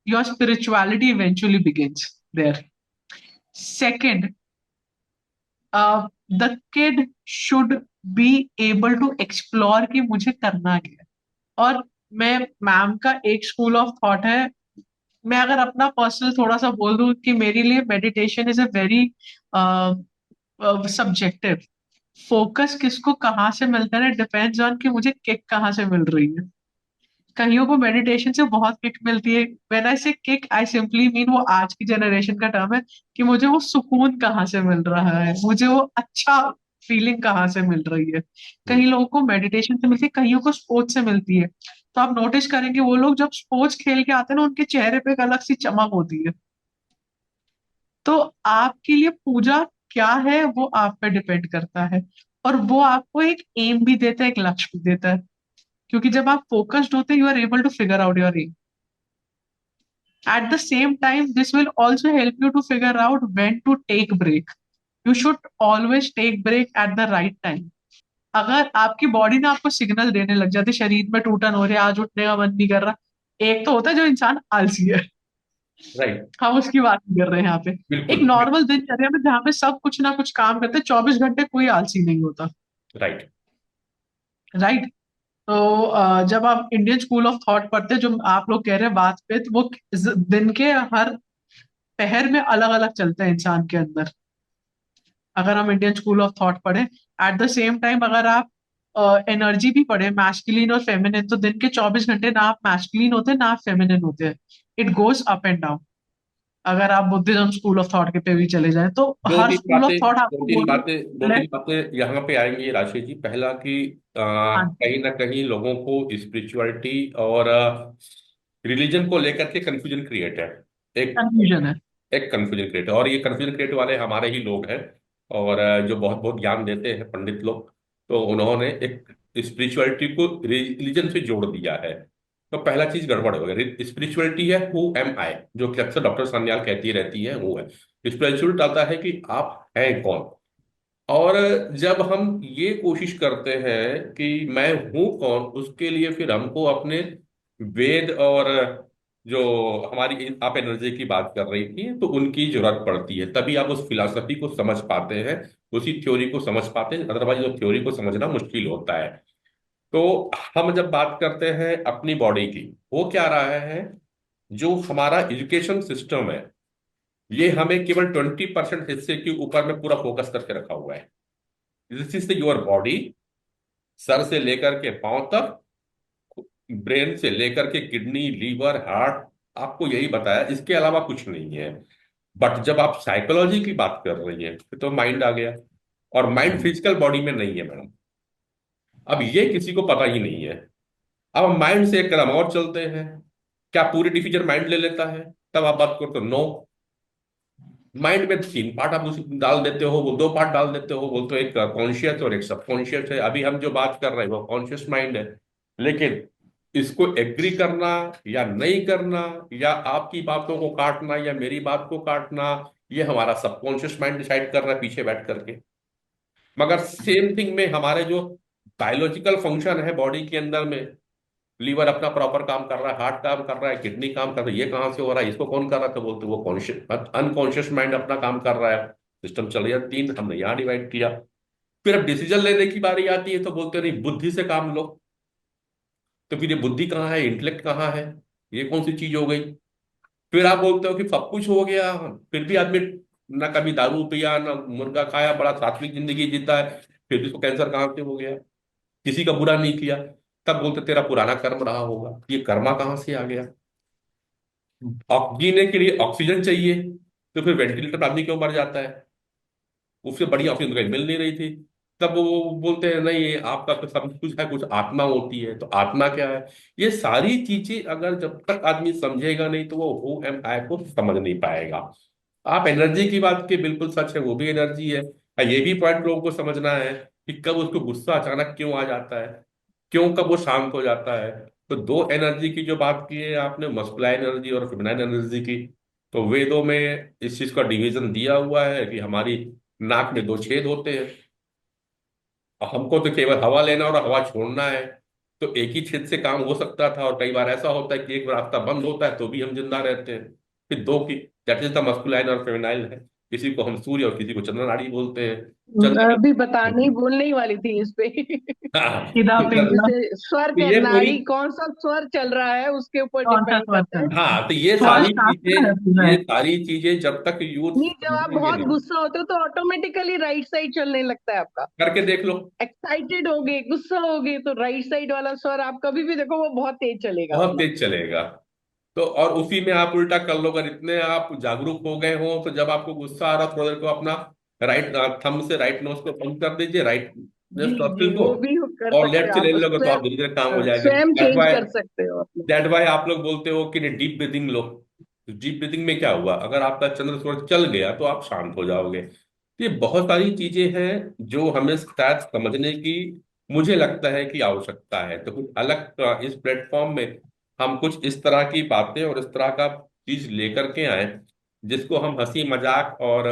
your spirituality eventually begins there. Second, the kid should be able to explore कि मुझे करना क्या है। और मैं, मैम का एक स्कूल ऑफ थॉट है, मैं अगर अपना पर्सनल थोड़ा सा बोल दूं कि मेरे लिए meditation is a very subjective. Focus किसको कहाँ से मिलता है, डिपेंड्स ऑन कि मुझे किक कहाँ से मिल रही है। कईयों को मेडिटेशन से बहुत किक मिलती है। व्हेन आई से किक, आई सिंपली मीन, वो आज की जनरेशन का टर्म है कि मुझे वो सुकून कहाँ से मिल रहा है, मुझे वो अच्छा फीलिंग कहाँ से मिल रही है। हम्म। कई लोगों को मेडिटेशन से मिलती है, कईयों को स्पोर्ट्स से मिलती है। तो आप नोटिस करेंगे वो लोग जब स्पोर्ट्स खेल के आते हैं ना, उनके चेहरे पे एक अलग सी चमक होती है। तो आपके लिए पूजा क्या है वो आप पे डिपेंड करता है, और वो आपको एक एम भी देता है, एक लक्ष्य भी देता है। क्योंकि जब आप फोकस्ड होते हैं, you are able to figure out your aim. At the same time, this will also help you to figure out when to take break. You should always take break at the right time. अगर आपकी body ना आपको signal देने लग जाती, शरीर में टूटन हो रही है, आज उठने का मन नहीं कर रहा। एक तो होता है जो इंसान आलसी है, राइट। हम उसकी बात नहीं कर रहे हैं यहाँ पे। एक बिल्कुल। नॉर्मल दिनचर्या में जहाँ पे सब कुछ ना कुछ काम करते हैं, 24 घंटे कोई आलसी नहीं होता, राइट। राइट। तो जब आप इंडियन स्कूल ऑफ थॉट पढ़ते हैं, जो आप लोग कह रहे हैं बात पे, तो वो दिन के हर पहर में अलग अलग चलते हैं इंसान के अंदर। अगर हम इंडियन स्कूल ऑफ थॉट पढ़े, एट द सेम टाइम अगर आप एनर्जी भी पढ़े, मैस्कुलिन और फेमिनिन, तो दिन के 24 घंटे ना आप मैस्कुलिन होते हैं ना आप फेमिनिन होते हैं। It goes up and down. अगर आप बुद्धिज्म स्कूल ऑफ थॉट के पे भी चले जाएं, तो दो हर तीन स्कूल ऑफ बातें थॉट दो आपको तीन बोल बातें दो तीन बातें यहाँ पे आएंगी राशि जी। पहला कि हाँ, कहीं ना कहीं लोगों को स्पिरिचुअलिटी और रिलीजन को लेकर के कंफ्यूजन क्रिएट है। एक कंफ्यूजन है। एक कंफ्यूजन क्रिएट है, और ये कंफ्यूजन क्रिएट वाले हमारे ही लोग हैं। और जो बहुत बहुत ज्ञान देते हैं पंडित लोग, तो उन्होंने एक स्पिरिचुअलिटी को रिलीजन से जोड़ दिया है। तो पहला चीज गड़बड़ हो गया। स्पिरिचुअलिटी है हु एम आई, जो कि अक्सर डॉक्टर सान्याल कहती रहती है, वो है। स्पिरिचुअलिटी आता है कि आप हैं कौन। और जब हम ये कोशिश करते हैं कि मैं हूं कौन, उसके लिए फिर हमको अपने वेद और जो हमारी आप एनर्जी की बात कर रही थी, तो उनकी जरूरत पड़ती है, तभी आप उस फिलॉसफी को समझ पाते हैं, उसी थ्योरी को समझ पाते हैं। अदरवाइज वो थ्योरी को समझना मुश्किल होता है। तो हम जब बात करते हैं अपनी बॉडी की, वो क्या रहा है जो हमारा एजुकेशन सिस्टम है ये हमें केवल 20% हिस्से के ऊपर में पूरा फोकस करके रखा हुआ है। This is your body, sir से लेकर के पांव तक, ब्रेन से लेकर के किडनी, लीवर, हार्ट, आपको यही बताया, इसके अलावा कुछ नहीं है। बट जब आप साइकोलॉजी की बात कर रही हैं फिर तो माइंड आ गया, और माइंड फिजिकल बॉडी में नहीं है मैडम। अब ये किसी को पता ही नहीं है। अब हम माइंड से एक कदम और चलते हैं, क्या पूरी डिसीजन माइंड ले लेता है? तब आप बात करो तो नो। माइंड में 3 पार्ट आप उसी डाल देते हो, वो 2 पार्ट डाल देते हो, बोलते हो एक कॉन्शियस और एक सबकॉन्शियस है। अभी हम जो बात कर रहे हैं वो कॉन्शियस माइंड है, लेकिन इसको एग्री करना या नहीं करना, या आपकी बातों को काटना या मेरी बात को काटना, ये हमारा सबकॉन्शियस माइंड डिसाइड कर रहा है पीछे बैठ करके। मगर सेम थिंग में हमारे जो बायोलॉजिकल फंक्शन है बॉडी के अंदर में, लीवर अपना प्रॉपर काम कर रहा है, हार्ट काम कर रहा है, किडनी काम कर रही है, ये कहाँ से हो रहा है, इसको कौन कर रहा है? तो बोलते वो कॉन्शियस अनकॉन्शियस माइंड अपना काम कर रहा है। सिस्टम चल रहा है 3, हमने यहाँ डिवाइड किया। फिर अब डिसीजन लेने की बारी आती है तो बोलते नहीं बुद्धि से काम लो। तो फिर ये बुद्धि कहाँ है, इंटेलेक्ट कहाँ है, ये कौन सी चीज हो गई? फिर आप बोलते हो कि सब कुछ हो गया, फिर भी आदमी ना कभी दारू पिया ना मुर्गा खाया, बड़ा सात्विक जिंदगी जीता है, फिर भी उसको कैंसर कहाँ से हो गया? किसी का बुरा नहीं किया। तब बोलते तेरा पुराना कर्म रहा होगा। ये कर्मा कहाँ से आ गया? जीने के लिए ऑक्सीजन चाहिए, तो फिर वेंटिलेटर पर आदमी क्यों मर जाता है? उससे बढ़िया ऑक्सीजन कहीं मिल नहीं रही थी। तब वो बोलते हैं नहीं ये आपका तो सब कुछ है, कुछ आत्मा होती है। तो आत्मा क्या है? ये सारी चीजें अगर जब तक आदमी समझेगा नहीं तो वो हु एम आई को समझ नहीं पाएगा। आप एनर्जी की बात की, बिल्कुल सच है, वो भी एनर्जी है। ये भी पॉइंट लोगों को समझना है कि कब उसको गुस्सा अचानक क्यों आ जाता है, क्यों कब वो शांत हो जाता है। तो 2 एनर्जी की जो बात की है आपने, मस्कुलाइन एनर्जी और फेमिनाइन एनर्जी की, तो वेदों में इस चीज का डिवीजन दिया हुआ है कि हमारी नाक में 2 छेद होते हैं, और हमको तो केवल हवा लेना और हवा छोड़ना है। तो एक ही छेद से काम हो सकता था, और कई बार ऐसा होता है कि एक रास्ता बंद होता है तो भी हम जिंदा रहते हैं। फिर 2 की, दैट इज द मस्कुलाइन और फेमिनाइल है। किसी को हम सूर्य और किसी को चंद्र नाड़ी बोलते हैं। चंद्र अभी बताने ही बोलने ही वाली थी इस पे। हाँ, सीधा तो पिंगला जैसे स्वर तो का ये पूरी, नाड़ी कौन सा स्वर चल रहा है उसके ऊपर कौन सा डिपेंड स्वर करता है। चल रहा है? हाँ तो ये स्वर सारी शास्त्र है चीजें, पूरा ये है। सारी चीजें जब तक यूथ नहीं, जब आप समझेंगे बहुत नहीं। गुस्सा होते हो तो ऑटोमेटिकली राइट साइड चलने लगता है आपका। करके देख लो, एक्साइटेड होगे, गुस्सा होगे तो राइट साइड वाला स्वर आप कभी भी देखो वो बहुत तेज चलेगा बहुत अपना। तेज चलेगा। तो और उसी में आप उल्टा कर लो, अगर इतने आप जागरूक हो गए हो तो जब आपको गुस्सा आ रहा थोड़ा देर को अपना राइट थंब से राइट नोज को पंच कर दीजिए, राइट जी नोस्ट्रिल जी, को, वो भी कर और सकते लेफ्ट हैं से ले आप लोगे तो आप स्वयं। धीरे धीरे काम हो जाएगा। स्वयं दैट चेंज वाई, कर सकते हो अपने। दैट वाई आप लोग बोलते हो कि डीप ब्रीदिंग लो। तो डीप ब्रीदिंग में क्या हुआ, अगर आपका चंद्र सूरज चल गया तो आप शांत हो जाओगे। तो ये बहुत सारी चीजें हैं जो हमें शायद समझने की, मुझे लगता है कि आवश्यकता है। तो कुछ अलग इस प्लेटफॉर्म में हम कुछ इस तरह की बातें और इस तरह का चीज लेकर के आए, जिसको हम हंसी मजाक और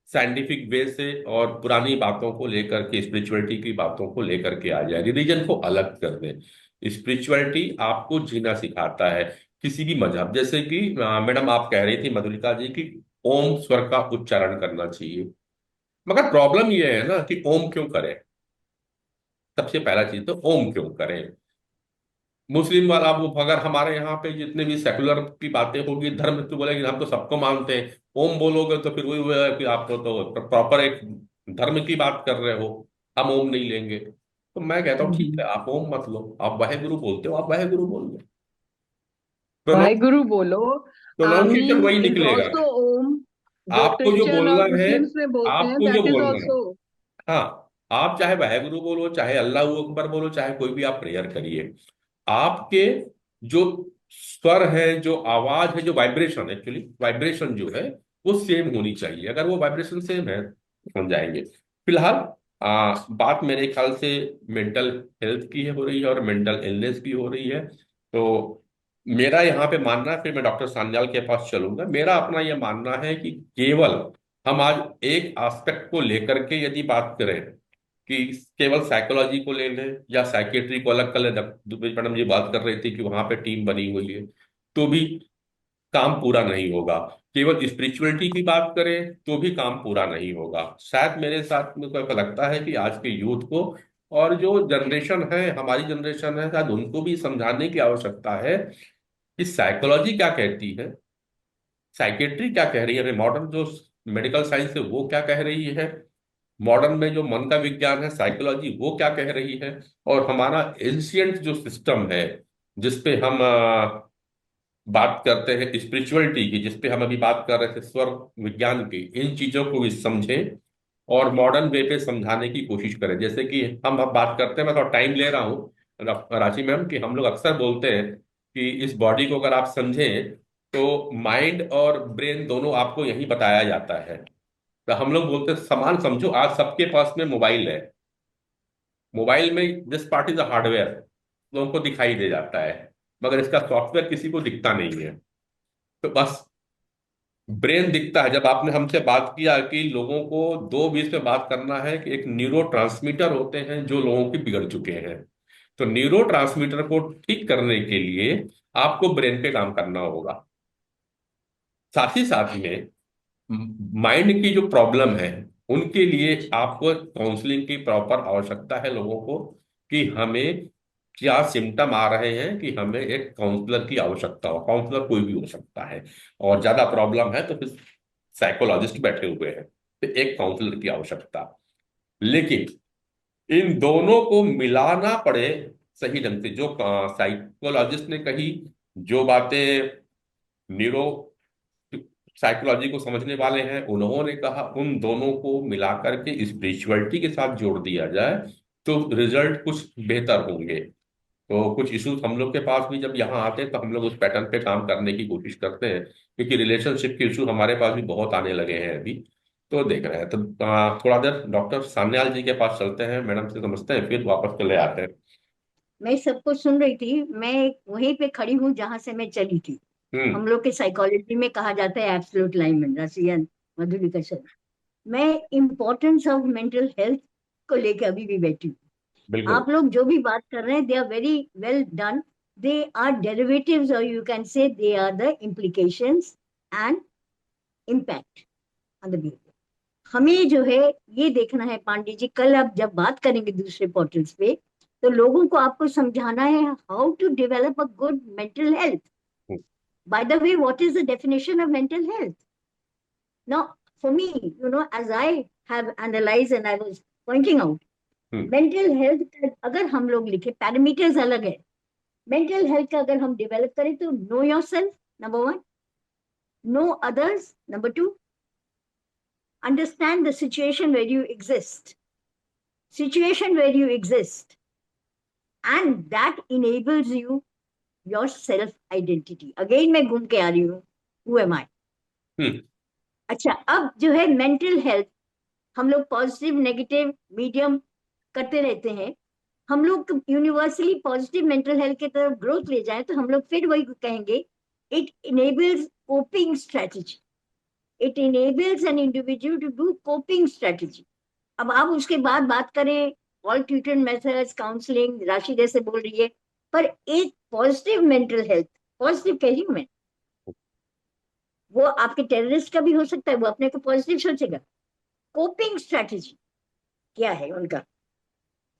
साइंटिफिक वे से और पुरानी बातों को लेकर के, स्पिरिचुअलिटी की बातों को लेकर के आ जाए, रिलीजन को अलग कर दें। स्पिरिचुअलिटी आपको जीना सिखाता है। किसी भी मजहब, जैसे कि मैडम आप कह रही थी मधुलिका जी की ओम स्वर का उच्चारण करना चाहिए, मगर प्रॉब्लम यह है ना कि ओम क्यों करें? सबसे पहला चीज तो ओम क्यों करें? मुस्लिम वाला वो, अगर हमारे यहाँ पे जितने भी सेकुलर की बातें होगी, धर्म तो बोलेगी हम तो सबको मानते हैं, ओम बोलोगे तो फिर वही हुआ है कि आपको तो प्रॉपर एक धर्म की बात कर रहे हो, हम ओम नहीं लेंगे। तो मैं कहता हूँ ठीक है, आप ओम मत लो, आप वाहेगुरु बोलते हो, आप वाहेगुरु बोल लो। वाहेगुरु बोलो। प्रोनाउंसिएशन आमीन वही इज निकलेगा। ऑल्सो ओम, जो आपको जो क्रिश्चियन बोलना और है, मुस्लिम्स में बोलते हैं, आपको जो दैट इज बोलना है, ऑल्सो। हाँ, आप चाहे वाहेगुरु बोलो, चाहे अल्लाह अकबर बोलो, चाहे कोई भी आप प्रेयर करिए, आपके जो स्वर है, जो आवाज है, जो वाइब्रेशन, एक्चुअली वाइब्रेशन जो है वो सेम होनी चाहिए। अगर वो वाइब्रेशन सेम है तो हम जाएंगे। फिलहाल बात मेरे ख्याल से मेंटल हेल्थ की हो रही है और मेंटल इलनेस की हो रही है। तो मेरा यहाँ पे मानना है, फिर मैं डॉक्टर सान्याल के पास चलूंगा, मेरा अपना यह मानना है कि केवल हम आज एक एस्पेक्ट को लेकर के यदि बात करें कि केवल साइकोलॉजी को ले लें या साइकेट्री को अलग कर लें, दुबे मैडम जी बात कर रही थी कि वहां पे टीम बनी हुई है, तो भी काम पूरा नहीं होगा। केवल स्पिरिचुअलिटी की बात करें तो भी काम पूरा नहीं होगा। शायद मेरे साथ में को ऐसा लगता है कि आज के यूथ को और जो जनरेशन है, हमारी जनरेशन है, शायद उनको भी समझाने की आवश्यकता है कि साइकोलॉजी क्या कहती है, साइकेट्री क्या कह रही है, मॉडर्न जो मेडिकल साइंस है वो क्या कह रही है, मॉडर्न में जो मन का विज्ञान है साइकोलॉजी वो क्या कह रही है, और हमारा एंशियंट जो सिस्टम है जिसपे हम बात करते हैं स्पिरिचुअलिटी की, जिसपे हम अभी बात कर रहे थे स्वर विज्ञान की, इन चीजों को भी समझें और मॉडर्न वे पे समझाने की कोशिश करें। जैसे कि हम अब बात करते हैं, मैं थोड़ा टाइम ले रहा हूँ राशि मैम, कि हम लोग अक्सर बोलते हैं कि इस बॉडी को अगर आप समझें तो माइंड और ब्रेन दोनों आपको यही बताया जाता है। तो हम लोग बोलते हैं समान समझो, आज सबके पास में मोबाइल है, मोबाइल में दिस पार्ट इज हार्डवेयर लोगों को दिखाई दे जाता है, मगर इसका सॉफ्टवेयर किसी को दिखता नहीं है। तो बस ब्रेन दिखता है। जब आपने हमसे बात किया कि लोगों को दो बीच में बात करना है, कि एक न्यूरो ट्रांसमीटर होते हैं जो लोगों के बिगड़ चुके हैं, तो न्यूरो ट्रांसमीटर को ठीक करने के लिए आपको ब्रेन पे काम करना होगा। साथ ही साथ में माइंड की जो प्रॉब्लम है उनके लिए आपको काउंसलिंग की प्रॉपर आवश्यकता है लोगों को, कि हमें क्या सिम्टम आ रहे हैं, कि हमें एक काउंसलर की आवश्यकता हो। काउंसलर कोई भी हो सकता है, और ज्यादा प्रॉब्लम है तो फिर साइकोलॉजिस्ट बैठे हुए हैं, तो एक काउंसलर की आवश्यकता। लेकिन इन दोनों को मिलाना पड़े सही ढंग से, जो साइकोलॉजिस्ट ने कही, जो बातें न्यूरो साइकोलॉजी को समझने वाले हैं उन्होंने कहा, उन दोनों को मिलाकर के स्पिरिचुअलिटी के साथ जोड़ दिया जाए तो रिजल्ट कुछ बेहतर होंगे। तो कुछ इश्यूज हम लोग के पास भी जब यहाँ आते हैं तो हम लोग उस पैटर्न पे काम करने की कोशिश करते हैं, क्योंकि रिलेशनशिप के इशू हमारे पास भी बहुत आने लगे हैं अभी। तो देख रहे हैं, तो थोड़ा देर डॉक्टर सान्याल जी के पास चलते हैं, मैडम से समझते हैं, फिर वापस चले आते हैं। मैं सबको सुन रही थी, मैं वहीं पे खड़ी हूँ जहां से मैं चली थी। हम लोग के साइकोलॉजी में कहा जाता है एब्सोल्यूट लाइनमेंट, रसियन मधुलिका सर। मैं इम्पोर्टेंस ऑफ मेंटल हेल्थ को लेकर अभी भी बैठी हूँ। बिल्कुल। आप लोग जो भी बात कर रहे हैं they are very well done. They are derivatives, और you can say they are the implications and impact on the behaviour. हमें जो है ये देखना है पांडे जी, कल आप जब बात करेंगे दूसरे पोर्टल्स पे, तो लोगों को आपको समझाना है how to develop a good mental health. By the way, what is the definition of mental health? Now for me, as I have analyzed and I was pointing out, mental health अगर हम लोग लिखे, parameters अलग है। Mental health का अगर हम develop करें तो know your self number 1, know others number 2, understand the situation where you exist, and that enables you your self identity. Again मैं घूम के आ रही हूँ, who am I? अच्छा, अब जो है मेंटल हेल्थ, हम लोग पॉजिटिव नेगेटिव मीडियम करते रहते हैं। हम लोग यूनिवर्सली पॉजिटिव मेंटल हेल्थ की तरफ ग्रोथ ले जाए तो हम लोग फिर वही कहेंगे, it enables coping strategy, it enables an individual to do coping strategy. अब आप उसके बाद बात करें ऑल ट्रीटमेंट मेथड्स, काउंसलिंग, राशि जैसे बोल रही है, पर एक पॉजिटिव मेंटल हेल्थ, पॉजिटिव कह रही हूं मैं, वो आपके टेररिस्ट का भी हो सकता है, वो अपने को पॉजिटिव सोचेगा। कोपिंग स्ट्रेटेजी क्या है उनका?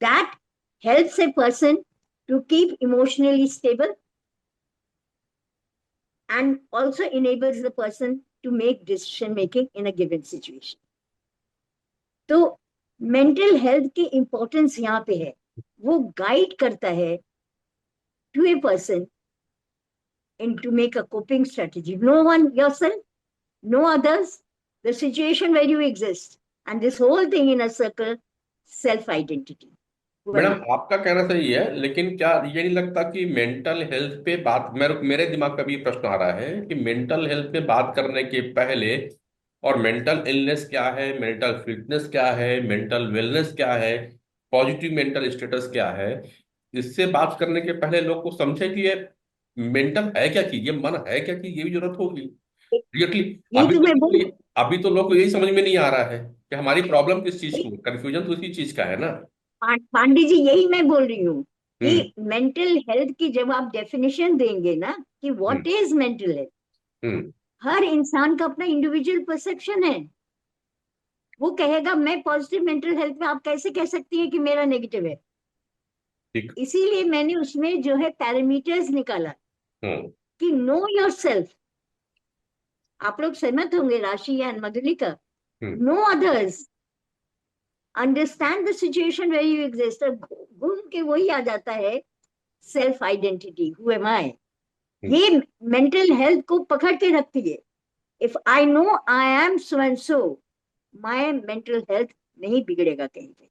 That helps a person to keep emotionally stable and also enables the person to make decision making in a given situation. तो मेंटल हेल्थ की इंपॉर्टेंस यहाँ पे है, वो गाइड करता है to a person in to make a coping strategy. Know one yourself, know others, the situation where you exist, and this whole thing in a circle, self identity. Madam आपका कहना सही है, लेकिन क्या ये नहीं लगता कि मेंटल हेल्थ पे बात, मेरे दिमाग का भी प्रश्न आ रहा है कि मेंटल हेल्थ पे बात करने के पहले, और मेंटल इलनेस क्या है, मेंटल फिटनेस क्या है, मेंटल वेलनेस क्या है, पॉजिटिव मेंटल स्टेटस क्या है, इससे बात करने के पहले लोग को समझे कि ये मेंटल है क्या चीज, ये मन है क्या चीज, ये भी जरूरत होगी। एग्जैक्टली। यही अभी तो मैं बोल, तो अभी तो लोग को यही समझ में नहीं आ रहा है कि हमारी प्रॉब्लम किस चीज को, कंफ्यूजन तो उसी चीज का है ना। पांडे जी यही मैं बोल रही हूँ हम्म। कि मेंटल हेल्थ की जब आप डेफिनेशन देंगे ना कि what hmm. Is mental health, hmm. हर इंसान का अपना इंडिविजुअल परसेप्शन है। वो कहेगा मैं पॉजिटिव मेंटल हेल्थ में, आप कैसे कह सकती हैं कि मेरा नेगेटिव है? ठीक। इसीलिए मैंने उसमें जो है पैरामीटर्स निकाला। हम्म। कि नो योर सेल्फ, आप लोग सहमत होंगे Rashi and Madhulika, know others, understand the situation where you exist, घूम के वही आ जाता है self identity, who am I. ये मेंटल हेल्थ को पकड़ के रखती है। If I know I am so and so, my mental health नहीं बिगड़ेगा कहीं पे।